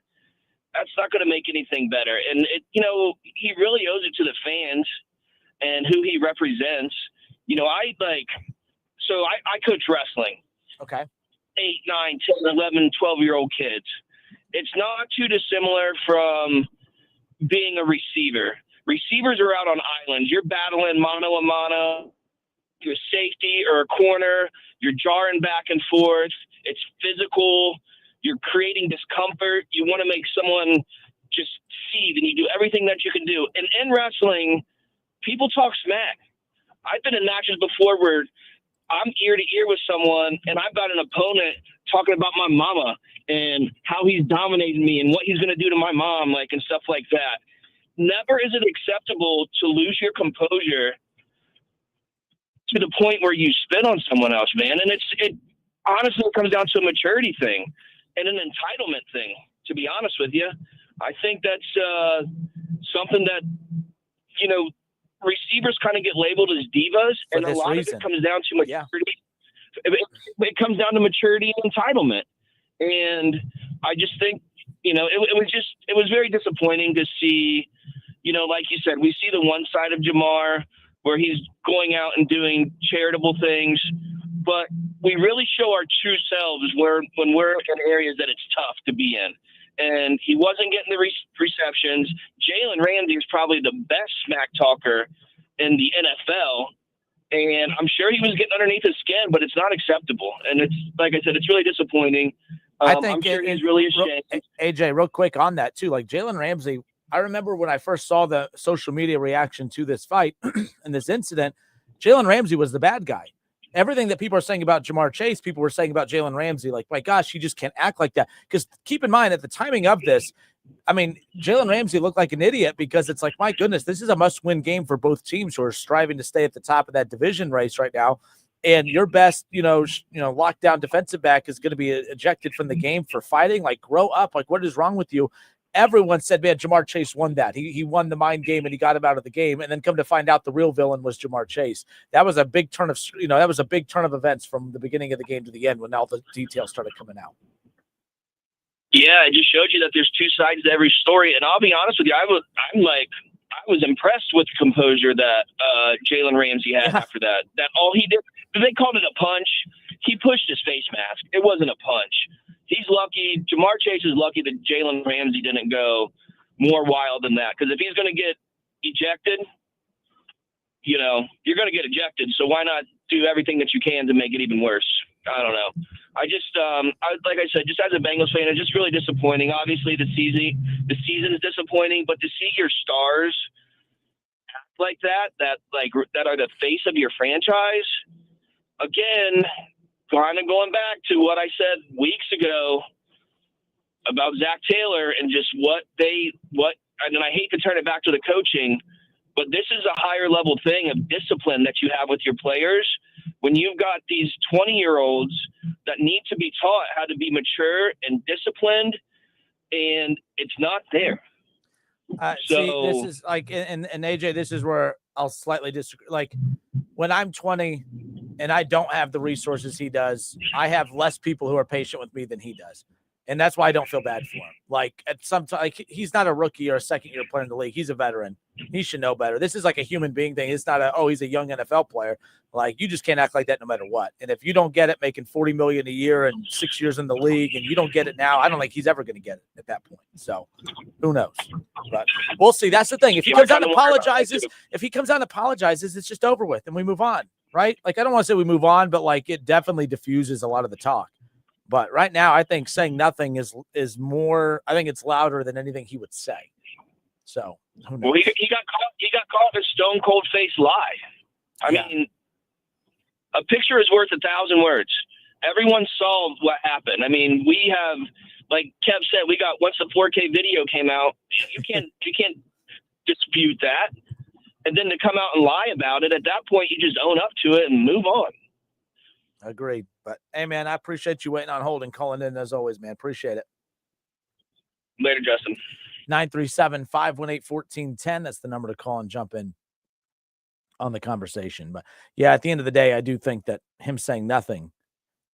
that's not going to make anything better. And he really owes it to the fans and who he represents. I coach wrestling. Okay. 8, 9, 10, 11, 12-year-old kids. It's not too dissimilar from being a receiver. Receivers are out on islands. You're battling mano a mano, your safety or a corner. You're jarring back and forth. It's physical. You're creating discomfort. You want to make someone just seethe, and you do everything that you can do. And in wrestling, people talk smack. I've been in matches before where I'm ear to ear with someone, and I've got an opponent talking about my mama and how he's dominating me and what he's going to do to my mom, and stuff like that. Never is it acceptable to lose your composure to the point where you spit on someone else, man. And it honestly comes down to a maturity thing and an entitlement thing, to be honest with you. I think that's something that, receivers kind of get labeled as divas, and a lot of it comes down to maturity. Yeah. It comes down to maturity and entitlement. And I just think, it was very disappointing to see, like you said, we see the one side of Jamar where he's going out and doing charitable things, but we really show our true selves when we're in areas that it's tough to be in. And he wasn't getting the receptions. Jalen Ramsey is probably the best smack talker in the NFL. And I'm sure he was getting underneath his skin, but it's not acceptable. And it's, like I said, it's really disappointing. I think I'm sure he's really ashamed. AJ, real quick on that too, like Jalen Ramsey, I remember when I first saw the social media reaction to this fight and this incident, Jalen Ramsey was the bad guy. Everything that people are saying about Jamar Chase, people were saying about Jalen Ramsey, like, my gosh, he just can't act like that. Because keep in mind, at the timing of this, I mean, Jalen Ramsey looked like an idiot because it's like, my goodness, this is a must-win game for both teams who are striving to stay at the top of that division race right now. And your best, lockdown defensive back is going to be ejected from the game for fighting. Like, grow up. Like, what is wrong with you? Everyone said, man, Jamar Chase won that. He won the mind game and he got him out of the game. And then come to find out the real villain was Jamar Chase. That was a big turn of, events from the beginning of the game to the end when all the details started coming out. Yeah, it just showed you that there's two sides to every story. And I'll be honest with you, I was impressed with the composure that Jalen Ramsey had after that. That all he did, they called it a punch. He pushed his face mask. It wasn't a punch. He's lucky. Jamar Chase is lucky that Jalen Ramsey didn't go more wild than that. Because if he's going to get ejected, you're going to get ejected. So why not do everything that you can to make it even worse? I don't know. I just, like I said, just as a Bengals fan, it's just really disappointing. Obviously, the season is disappointing, but to see your stars act like that are the face of your franchise, again, kind of going back to what I said weeks ago about Zach Taylor and just and I hate to turn it back to the coaching, but this is a higher level thing of discipline that you have with your players when you've got these 20-year-olds that need to be taught how to be mature and disciplined, and it's not there. See, this is like, and AJ, this is where I'll slightly disagree. Like, when I'm 20 and I don't have the resources he does, I have less people who are patient with me than he does. And that's why I don't feel bad for him. Like, at some time, he's not a rookie or a second-year player in the league. He's a veteran. He should know better. This is like a human being thing. It's not he's a young NFL player. Like, you just can't act like that no matter what. And if you don't get it, making $40 million a year and 6 years in the league, and you don't get it now, I don't think he's ever going to get it at that point. So, who knows? But we'll see. That's the thing. If he comes out and apologizes, it's just over with and we move on, right? Like, I don't want to say we move on, but like, it definitely diffuses a lot of the talk. But right now, I think saying nothing is more. I think it's louder than anything he would say. So, who knows? Well, he got caught with a stone cold face lie. I mean, a picture is worth 1,000 words. Everyone saw what happened. I mean, we have, like Kev said, once the 4K video came out, you can't dispute that. And then to come out and lie about it, at that point, you just own up to it and move on. Agreed. But hey, man, I appreciate you waiting on hold and calling in as always, man. Appreciate it. Later, Justin. 937-518-1410. That's the number to call and jump in on the conversation. But yeah, at the end of the day, I do think that him saying nothing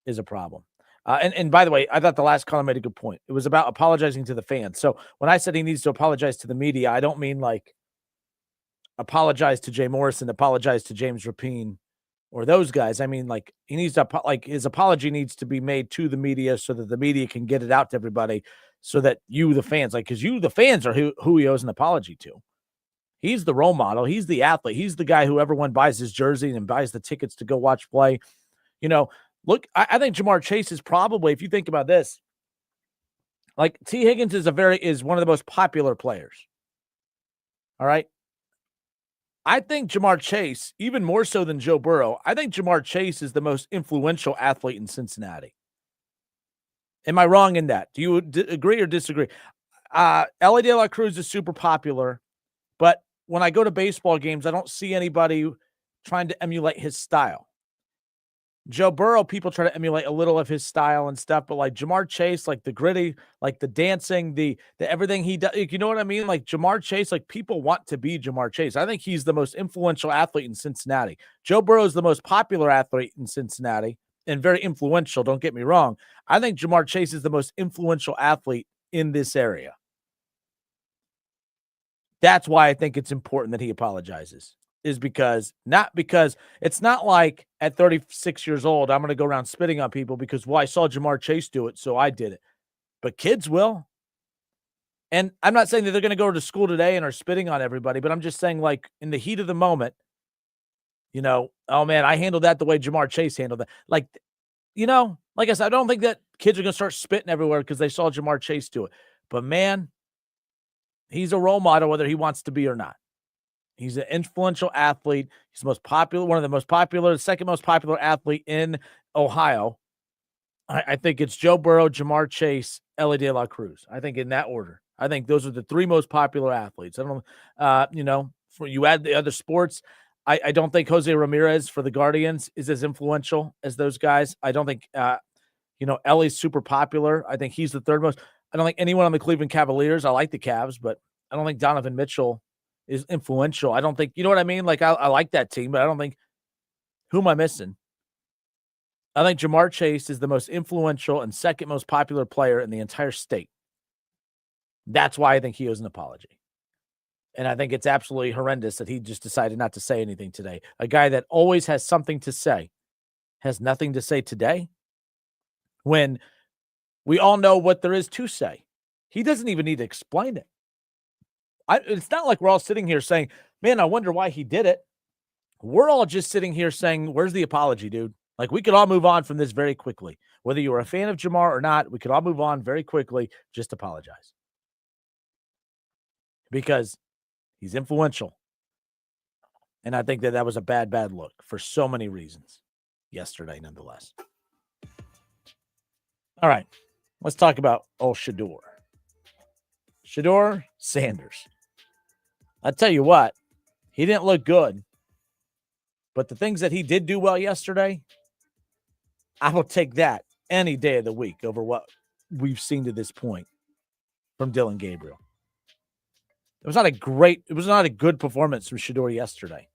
is a problem. And by the way, I thought the last caller made a good point. It was about apologizing to the fans. So when I said he needs to apologize to the media, I don't mean like apologize to Jay Morrison, apologize to James Rapine or those guys. I mean, like he needs to like his apology needs to be made to the media so that the media can get it out to everybody, so that you, the fans, like because you, the fans, are who he owes an apology to. He's the role model. He's the athlete. He's the guy who everyone buys his jersey and buys the tickets to go watch play. You know, look, I think Jamar Chase is probably, if you think about this, like T. Higgins is one of the most popular players. All right. I think Jamar Chase, even more so than Joe Burrow, I think Jamar Chase is the most influential athlete in Cincinnati. Am I wrong in that? Do you agree or disagree? Ellie De La Cruz is super popular, but when I go to baseball games, I don't see anybody trying to emulate his style. Joe Burrow, people try to emulate a little of his style and stuff, but like Jamar Chase, like the gritty, like the dancing, the everything he does, you know what I mean? Like Jamar Chase, like people want to be Jamar Chase. I think he's the most influential athlete in Cincinnati. Joe Burrow is the most popular athlete in Cincinnati and very influential. Don't get me wrong. I think Jamar Chase is the most influential athlete in this area. That's why I think it's important that he apologizes. Is because it's not like at 36 years old, I'm going to go around spitting on people because, well, I saw Jamar Chase do it, so I did it. But kids will. And I'm not saying that they're going to go to school today and are spitting on everybody, but I'm just saying, like, in the heat of the moment, you know, oh, man, I handled that the way Jamar Chase handled that. Like, you know, like I said, I don't think that kids are going to start spitting everywhere because they saw Jamar Chase do it. But, man, he's a role model whether he wants to be or not. He's an influential athlete. He's the most popular, one of the most popular, second most popular athlete in Ohio. I think it's Joe Burrow, Jamar Chase, Ellie De La Cruz. I think in that order. I think those are the three most popular athletes. I don't know, you know, for you add the other sports. I don't think Jose Ramirez for the Guardians is as influential as those guys. I don't think, you know, Ellie's super popular. I think he's the third most. I don't think anyone on the Cleveland Cavaliers. I like the Cavs, but I don't think Donovan Mitchell is influential. I don't think, you know what I mean? Like, I like that team, but I don't think, who am I missing? I think Jamar Chase is the most influential and second most popular player in the entire state. That's why I think he owes an apology. And I think it's absolutely horrendous that he just decided not to say anything today. A guy that always has something to say has nothing to say today when we all know what there is to say. He doesn't even need to explain it. It's not like we're all sitting here saying, man, I wonder why he did it. We're all just sitting here saying, where's the apology, dude? Like, we could all move on from this very quickly. Whether you were a fan of Jamar or not, we could all move on very quickly. Just apologize. Because he's influential. And I think that was a bad look for so many reasons yesterday, nonetheless. All right. Let's talk about Shedeur. Shedeur Sanders. I tell you what, he didn't look good. But the things that he did do well yesterday, I will take that any day of the week over what we've seen to this point from Dillon Gabriel. It was not a good performance from Shedeur yesterday.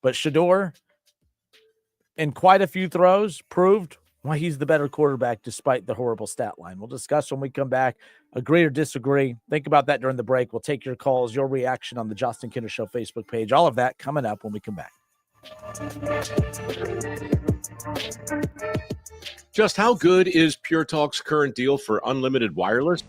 But Shedeur, in quite a few throws, proved why he's the better quarterback despite the horrible stat line. We'll discuss when we come back. Agree or disagree? Think about that during the break. We'll take your calls, your reaction on the Justin Kinder Show Facebook page. All of that coming up when we come back. Just how good is Pure Talk's current deal for unlimited wireless?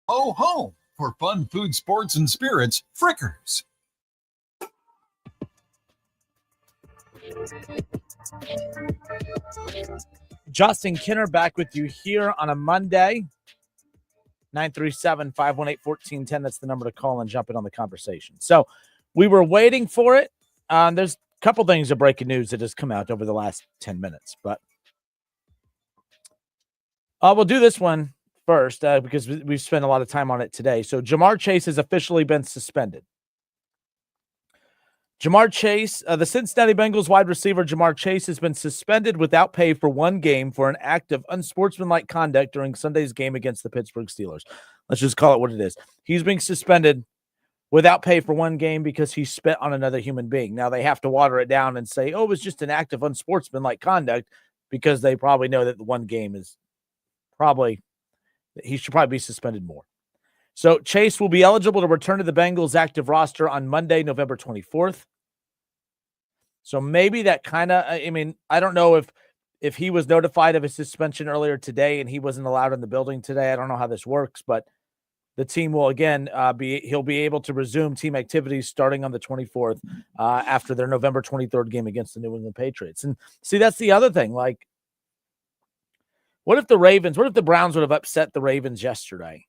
Oh, home for fun food, sports, and spirits, Frickers. Justin Kinner back with you here on a Monday. 937-518-1410. That's the number to call and jump in on the conversation. So we were waiting for it. There's a couple things of breaking news that has come out over the last 10 minutes, but we'll do this one first because we've spent a lot of time on it today. So Jamar Chase has officially been suspended. Jamar Chase, the Cincinnati Bengals wide receiver Jamar Chase has been suspended without pay for one game for an act of unsportsmanlike conduct during Sunday's game against the Pittsburgh Steelers. Let's just call it what it is. He's being suspended without pay for one game because he spit on another human being. Now they have to water it down and say, oh, it was just an act of unsportsmanlike conduct because they probably know that the one game is probably, he should probably be suspended more. So Chase will be eligible to return to the Bengals active roster on Monday, November 24th. So maybe that kind of, I mean, I don't know if he was notified of his suspension earlier today and he wasn't allowed in the building today. I don't know how this works, but the team will again he'll be able to resume team activities starting on the 24th after their November 23rd game against the New England Patriots. And see, that's the other thing. Like, what if the Browns would have upset the Ravens yesterday?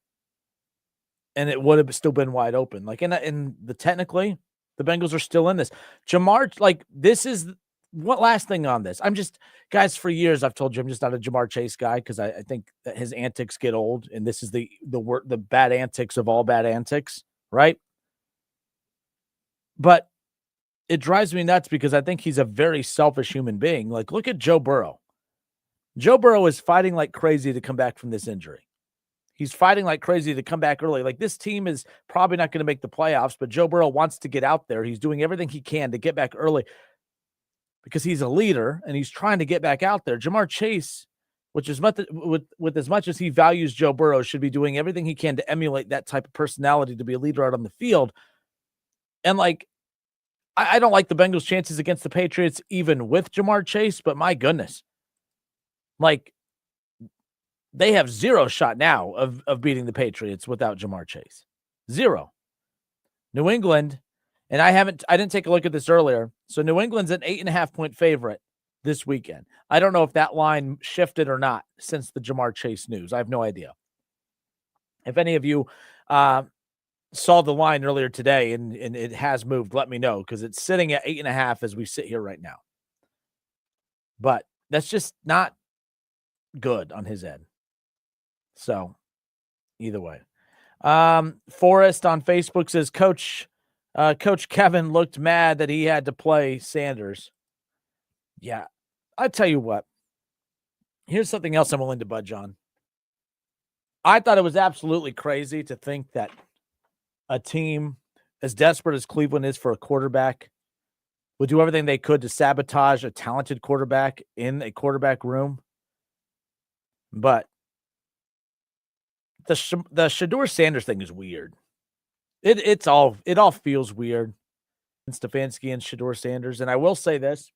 And it would have still been wide open. Like technically, the Bengals are still in this. Jamar, like this is what last thing on this. Guys, for years I've told you I'm just not a Jamar Chase guy because I think that his antics get old, and this is the bad antics of all bad antics, right? But it drives me nuts because I think he's a very selfish human being. Like, look at Joe Burrow. Joe Burrow is fighting like crazy to come back from this injury. He's fighting like crazy to come back early. Like, this team is probably not going to make the playoffs, but Joe Burrow wants to get out there. He's doing everything he can to get back early because he's a leader and he's trying to get back out there. Jamar Chase, which is with as much as he values Joe Burrow, should be doing everything he can to emulate that type of personality to be a leader out on the field. And like, I don't like the Bengals' chances against the Patriots, even with Jamar Chase, but my goodness, like, they have zero shot now of beating the Patriots without Jamar Chase. Zero. New England, and I didn't take a look at this earlier. So New England's an 8.5-point favorite this weekend. I don't know if that line shifted or not since the Jamar Chase news. I have no idea. If any of you saw the line earlier today and it has moved, let me know, because it's sitting at 8.5 as we sit here right now. But that's just not good on his end. So either way. Forrest on Facebook says Coach Kevin looked mad that he had to play Sanders. Yeah, I tell you what. Here's something else I'm willing to budge on. I thought it was absolutely crazy to think that a team as desperate as Cleveland is for a quarterback would do everything they could to sabotage a talented quarterback in a quarterback room. But the Shedeur Sanders thing is weird. It all feels weird. Stefanski and Shedeur Sanders. And I will say this.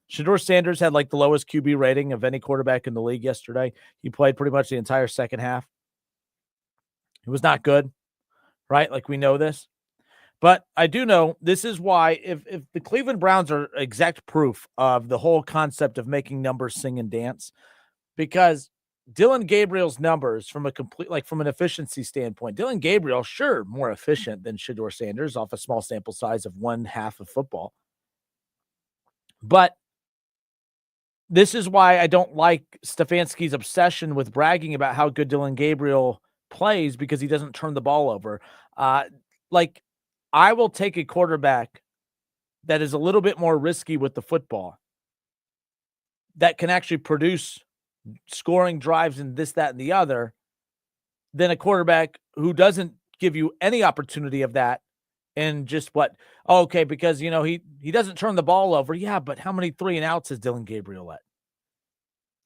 Shedeur Sanders had like the lowest QB rating of any quarterback in the league yesterday. He played pretty much the entire second half. It was not good, right? Like, we know this. But I do know this is why if the Cleveland Browns are exact proof of the whole concept of making numbers sing and dance, because Dylan Gabriel's numbers from an efficiency standpoint, Dylan Gabriel, sure, more efficient than Shedeur Sanders off a small sample size of 1/2 of football. But this is why I don't like Stefanski's obsession with bragging about how good Dylan Gabriel plays, because he doesn't turn the ball over. Like, I will take a quarterback that is a little bit more risky with the football, that can actually produce scoring drives and this, that, and the other, than a quarterback who doesn't give you any opportunity of that. And just because, he doesn't turn the ball over. Yeah, but how many 3 and outs has Dylan Gabriel let?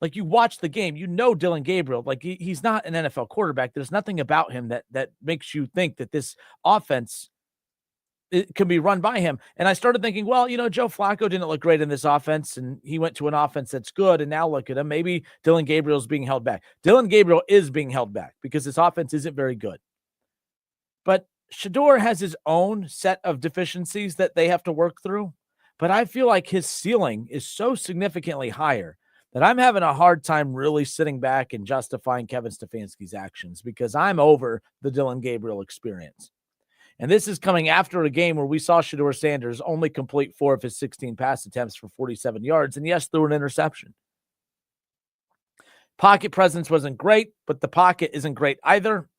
Like, you watch the game, Dylan Gabriel, like, he's not an NFL quarterback. There's nothing about him that makes you think that this offense it can be run by him. And I started thinking, well, Joe Flacco didn't look great in this offense, and he went to an offense that's good. And now look at him. Maybe Dylan Gabriel's being held back. Dylan Gabriel is being held back because this offense isn't very good. But Shedeur has his own set of deficiencies that they have to work through. But I feel like his ceiling is so significantly higher that I'm having a hard time really sitting back and justifying Kevin Stefanski's actions because I'm over the Dylan Gabriel experience. And this is coming after a game where we saw Shedeur Sanders only complete 4 of his 16 pass attempts for 47 yards. And yes, threw an interception. Pocket presence wasn't great, but the pocket isn't great either.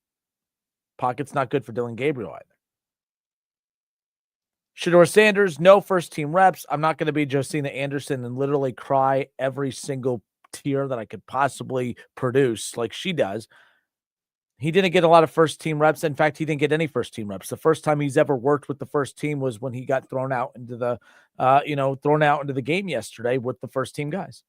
Pocket's not good for Dylan Gabriel either. Shedeur Sanders, no first-team reps. I'm not going to be Josina Anderson and literally cry every single tear that I could possibly produce like she does. He didn't get a lot of first-team reps. In fact, he didn't get any first-team reps. The first time he's ever worked with the first team was when he got thrown out into the game yesterday with the first-team guys.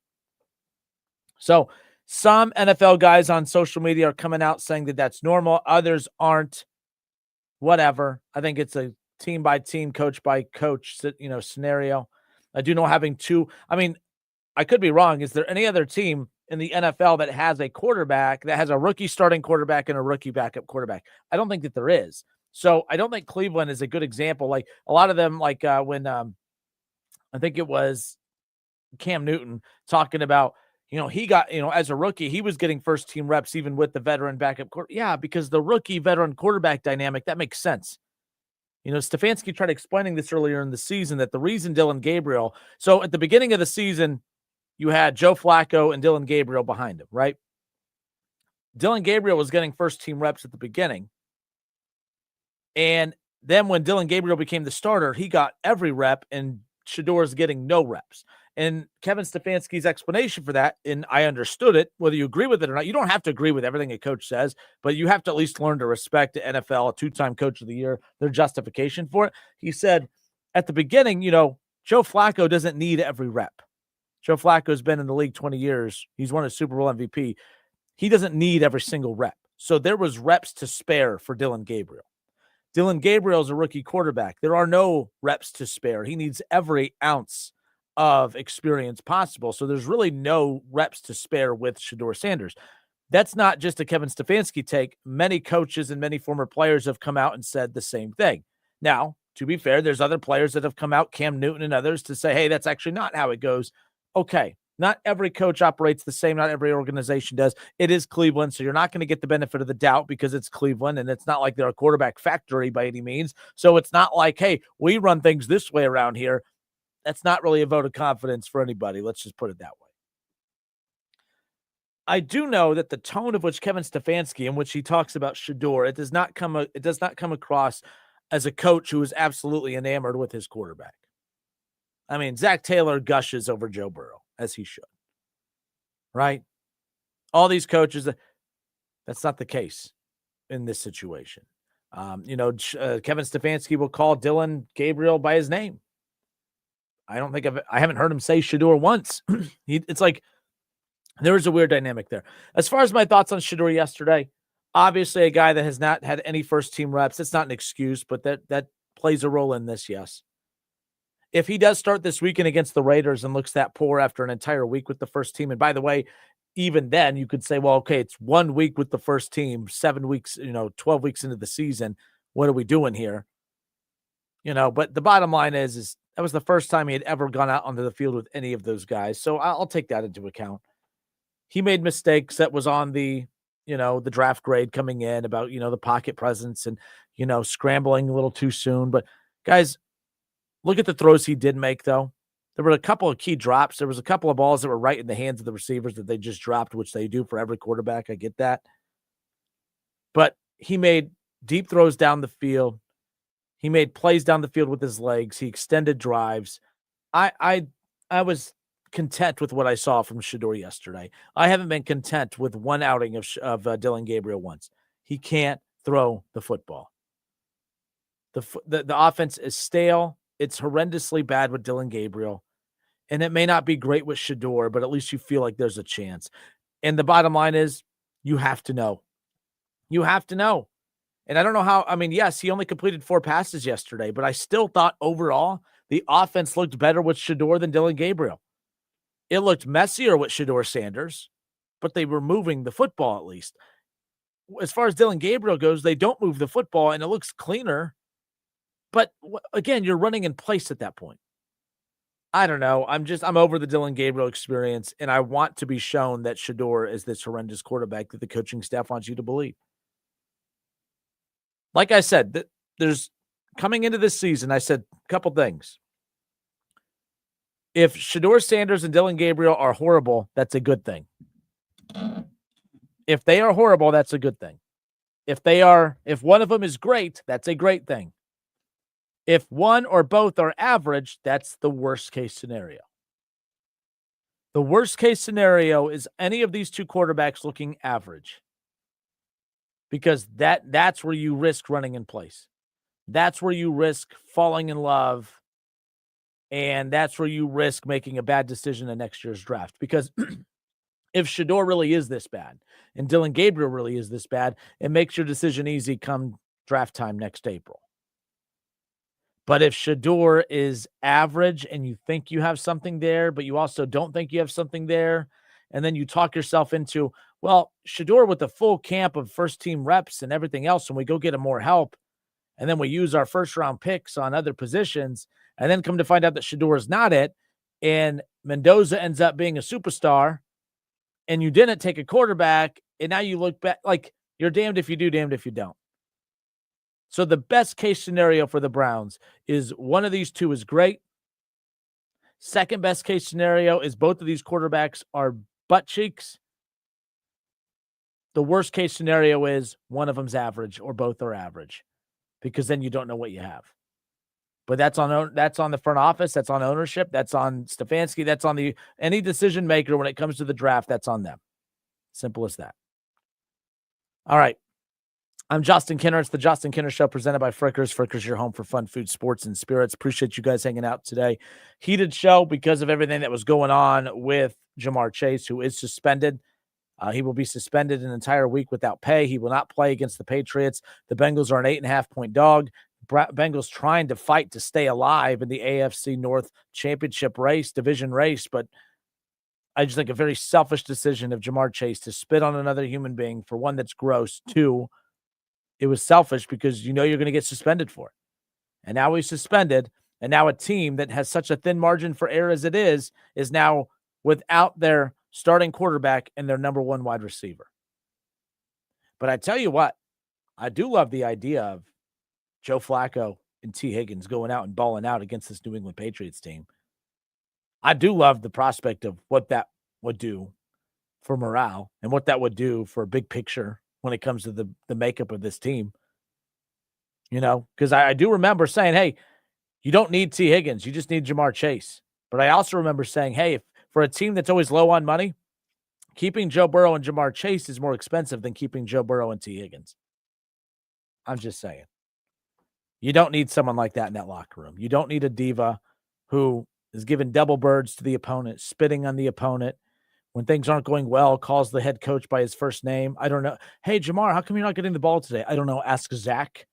So some NFL guys on social media are coming out saying that that's normal. Others aren't. Whatever. I think it's a team by team, coach by coach, scenario. I do know having two. I mean, I could be wrong. Is there any other team in the NFL that has a quarterback that has a rookie starting quarterback and a rookie backup quarterback? I don't think that there is. So I don't think Cleveland is a good example. Like a lot of them, when I think it was Cam Newton talking about, he got, as a rookie, he was getting first team reps even with the veteran backup quarterback. Yeah, because the rookie veteran quarterback dynamic, that makes sense. Stefanski tried explaining this earlier in the season that the reason Dylan Gabriel, so at the beginning of the season, you had Joe Flacco and Dylan Gabriel behind him, right? Dylan Gabriel was getting first team reps at the beginning. And then when Dylan Gabriel became the starter, he got every rep and Shedeur's getting no reps. And Kevin Stefanski's explanation for that, and I understood it, whether you agree with it or not. You don't have to agree with everything a coach says, but you have to at least learn to respect the NFL, a 2-time coach of the year, their justification for it. He said at the beginning, Joe Flacco doesn't need every rep. Joe Flacco's been in the league 20 years. He's won a Super Bowl MVP. He doesn't need every single rep. So there was reps to spare for Dylan Gabriel. Dylan Gabriel is a rookie quarterback. There are no reps to spare. He needs every ounce of experience possible. So there's really no reps to spare with Shedeur Sanders. That's not just a Kevin Stefanski take. Many coaches and many former players have come out and said the same thing. Now, to be fair, there's other players that have come out, Cam Newton and others, to say, hey, that's actually not how it goes. Okay, not every coach operates the same. Not every organization does. It is Cleveland, so you're not going to get the benefit of the doubt because it's Cleveland, and it's not like they're a quarterback factory by any means. So it's not like, hey, we run things this way around here. That's not really a vote of confidence for anybody. Let's just put it that way. I do know that the tone of which Kevin Stefanski, in which he talks about Shedeur, it does not come across as a coach who is absolutely enamored with his quarterback. I mean, Zach Taylor gushes over Joe Burrow, as he should. Right? All these coaches, that's not the case in this situation. Kevin Stefanski will call Dylan Gabriel by his name. I haven't heard him say Shedeur once. It's like there is a weird dynamic there. As far as my thoughts on Shedeur yesterday, obviously a guy that has not had any first team reps. It's not an excuse, but that plays a role in this, yes. If he does start this weekend against the Raiders and looks that poor after an entire week with the first team, and by the way, even then you could say, well, okay, it's 1 week with the first team, 7 weeks, 12 weeks into the season. What are we doing here? But the bottom line is that was the first time he had ever gone out onto the field with any of those guys. So I'll take that into account. He made mistakes that was on the draft grade coming in about, the pocket presence and, scrambling a little too soon. But guys, look at the throws he did make, though. There were a couple of key drops. There was a couple of balls that were right in the hands of the receivers that they just dropped, which they do for every quarterback. I get that. But he made deep throws down the field. He made plays down the field with his legs. He extended drives. I was content with what I saw from Shedeur yesterday. I haven't been content with one outing of Dylan Gabriel once. He can't throw the football. The offense is stale. It's horrendously bad with Dylan Gabriel. And it may not be great with Shedeur, but at least you feel like there's a chance. And the bottom line is you have to know. You have to know. And I don't know how, I mean, yes, he only completed 4 passes yesterday, but I still thought overall the offense looked better with Shedeur than Dylan Gabriel. It looked messier with Shedeur Sanders, but they were moving the football at least. As far as Dylan Gabriel goes, they don't move the football and it looks cleaner. But again, you're running in place at that point. I don't know. I'm over the Dylan Gabriel experience, and I want to be shown that Shedeur is this horrendous quarterback that the coaching staff wants you to believe. Like I said, there's coming into this season, I said a couple things. If Shedeur Sanders and Dylan Gabriel are horrible, that's a good thing. If they are horrible, that's a good thing. If one of them is great, that's a great thing. If one or both are average, that's the worst case scenario. The worst case scenario is any of these two quarterbacks looking average. Because that's where you risk running in place. That's where you risk falling in love. And that's where you risk making a bad decision in next year's draft. Because if Shedeur really is this bad and Dylan Gabriel really is this bad, it makes your decision easy come draft time next April. But if Shedeur is average and you think you have something there, but you also don't think you have something there, and then you talk yourself into, well, Shedeur with the full camp of first-team reps and everything else, and we go get him more help, and then we use our first-round picks on other positions, and then come to find out that Shedeur is not it, and Mendoza ends up being a superstar, and you didn't take a quarterback, and now you look back like you're damned if you do, damned if you don't. So the best case scenario for the Browns is one of these two is great. Second best case scenario is both of these quarterbacks are butt cheeks. The worst case scenario is one of them's average or both are average, because then you don't know what you have. But that's on the front office, that's on ownership, that's on Stefanski, that's on any decision maker when it comes to the draft, that's on them. Simple as that. All right. I'm Justin Kinner. It's the Justin Kinner Show presented by Frickers. Frickers, your home for fun, food, sports, and spirits. Appreciate you guys hanging out today. Heated show because of everything that was going on with Jamar Chase, who is suspended. He will be suspended an entire week without pay. He will not play against the Patriots. The Bengals are an 8.5-point dog. Bengals trying to fight to stay alive in the AFC North championship race, division race, but I just think a very selfish decision of Jamar Chase to spit on another human being, for one, that's gross. Two, it was selfish because you know you're going to get suspended for it. And now he's suspended, and now a team that has such a thin margin for error as it is now without their starting quarterback and their number one wide receiver. But I tell you what, I do love the idea of Joe Flacco and T. Higgins going out and balling out against this New England Patriots team. I do love the prospect of what that would do for morale and what that would do for a big picture when it comes to the makeup of this team. You know, because I do remember saying, hey, you don't need T. Higgins. You just need Jamar Chase. But I also remember saying, hey, if for a team that's always low on money, keeping Joe Burrow and Jamar Chase is more expensive than keeping Joe Burrow and T. Higgins. I'm just saying. You don't need someone like that in that locker room. You don't need a diva who is giving double birds to the opponent, spitting on the opponent. When things aren't going well, calls the head coach by his first name. I don't know. Hey, Jamar, how come you're not getting the ball today? I don't know. Ask Zach.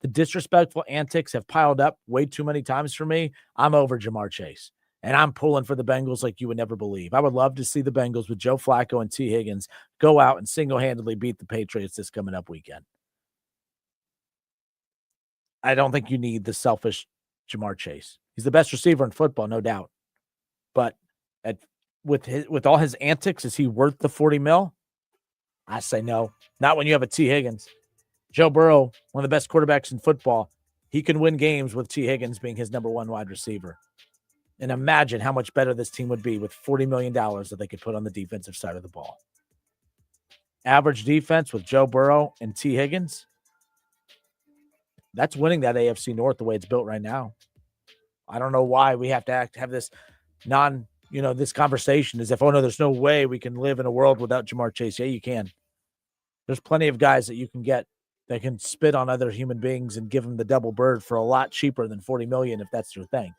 The disrespectful antics have piled up way too many times for me. I'm over Jamar Chase, and I'm pulling for the Bengals like you would never believe. I would love to see the Bengals with Joe Flacco and T. Higgins go out and single-handedly beat the Patriots this coming up weekend. I don't think you need the selfish Jamar Chase. He's the best receiver in football, no doubt. But with all his antics, is he worth the $40 million? I say no. Not when you have a T. Higgins. Joe Burrow, one of the best quarterbacks in football. He can win games with T. Higgins being his number one wide receiver. And imagine how much better this team would be with $40 million that they could put on the defensive side of the ball. Average defense with Joe Burrow and T. Higgins. That's winning that AFC North the way it's built right now. I don't know why we have to have this this conversation as if, oh no, there's no way we can live in a world without Jamar Chase. Yeah, you can. There's plenty of guys that you can get that can spit on other human beings and give them the double bird for a lot cheaper than $40 million if that's your thing.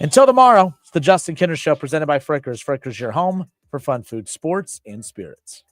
Until tomorrow, it's the Justin Kinner Show presented by Frickers. Frickers, your home for fun, food, sports, and spirits.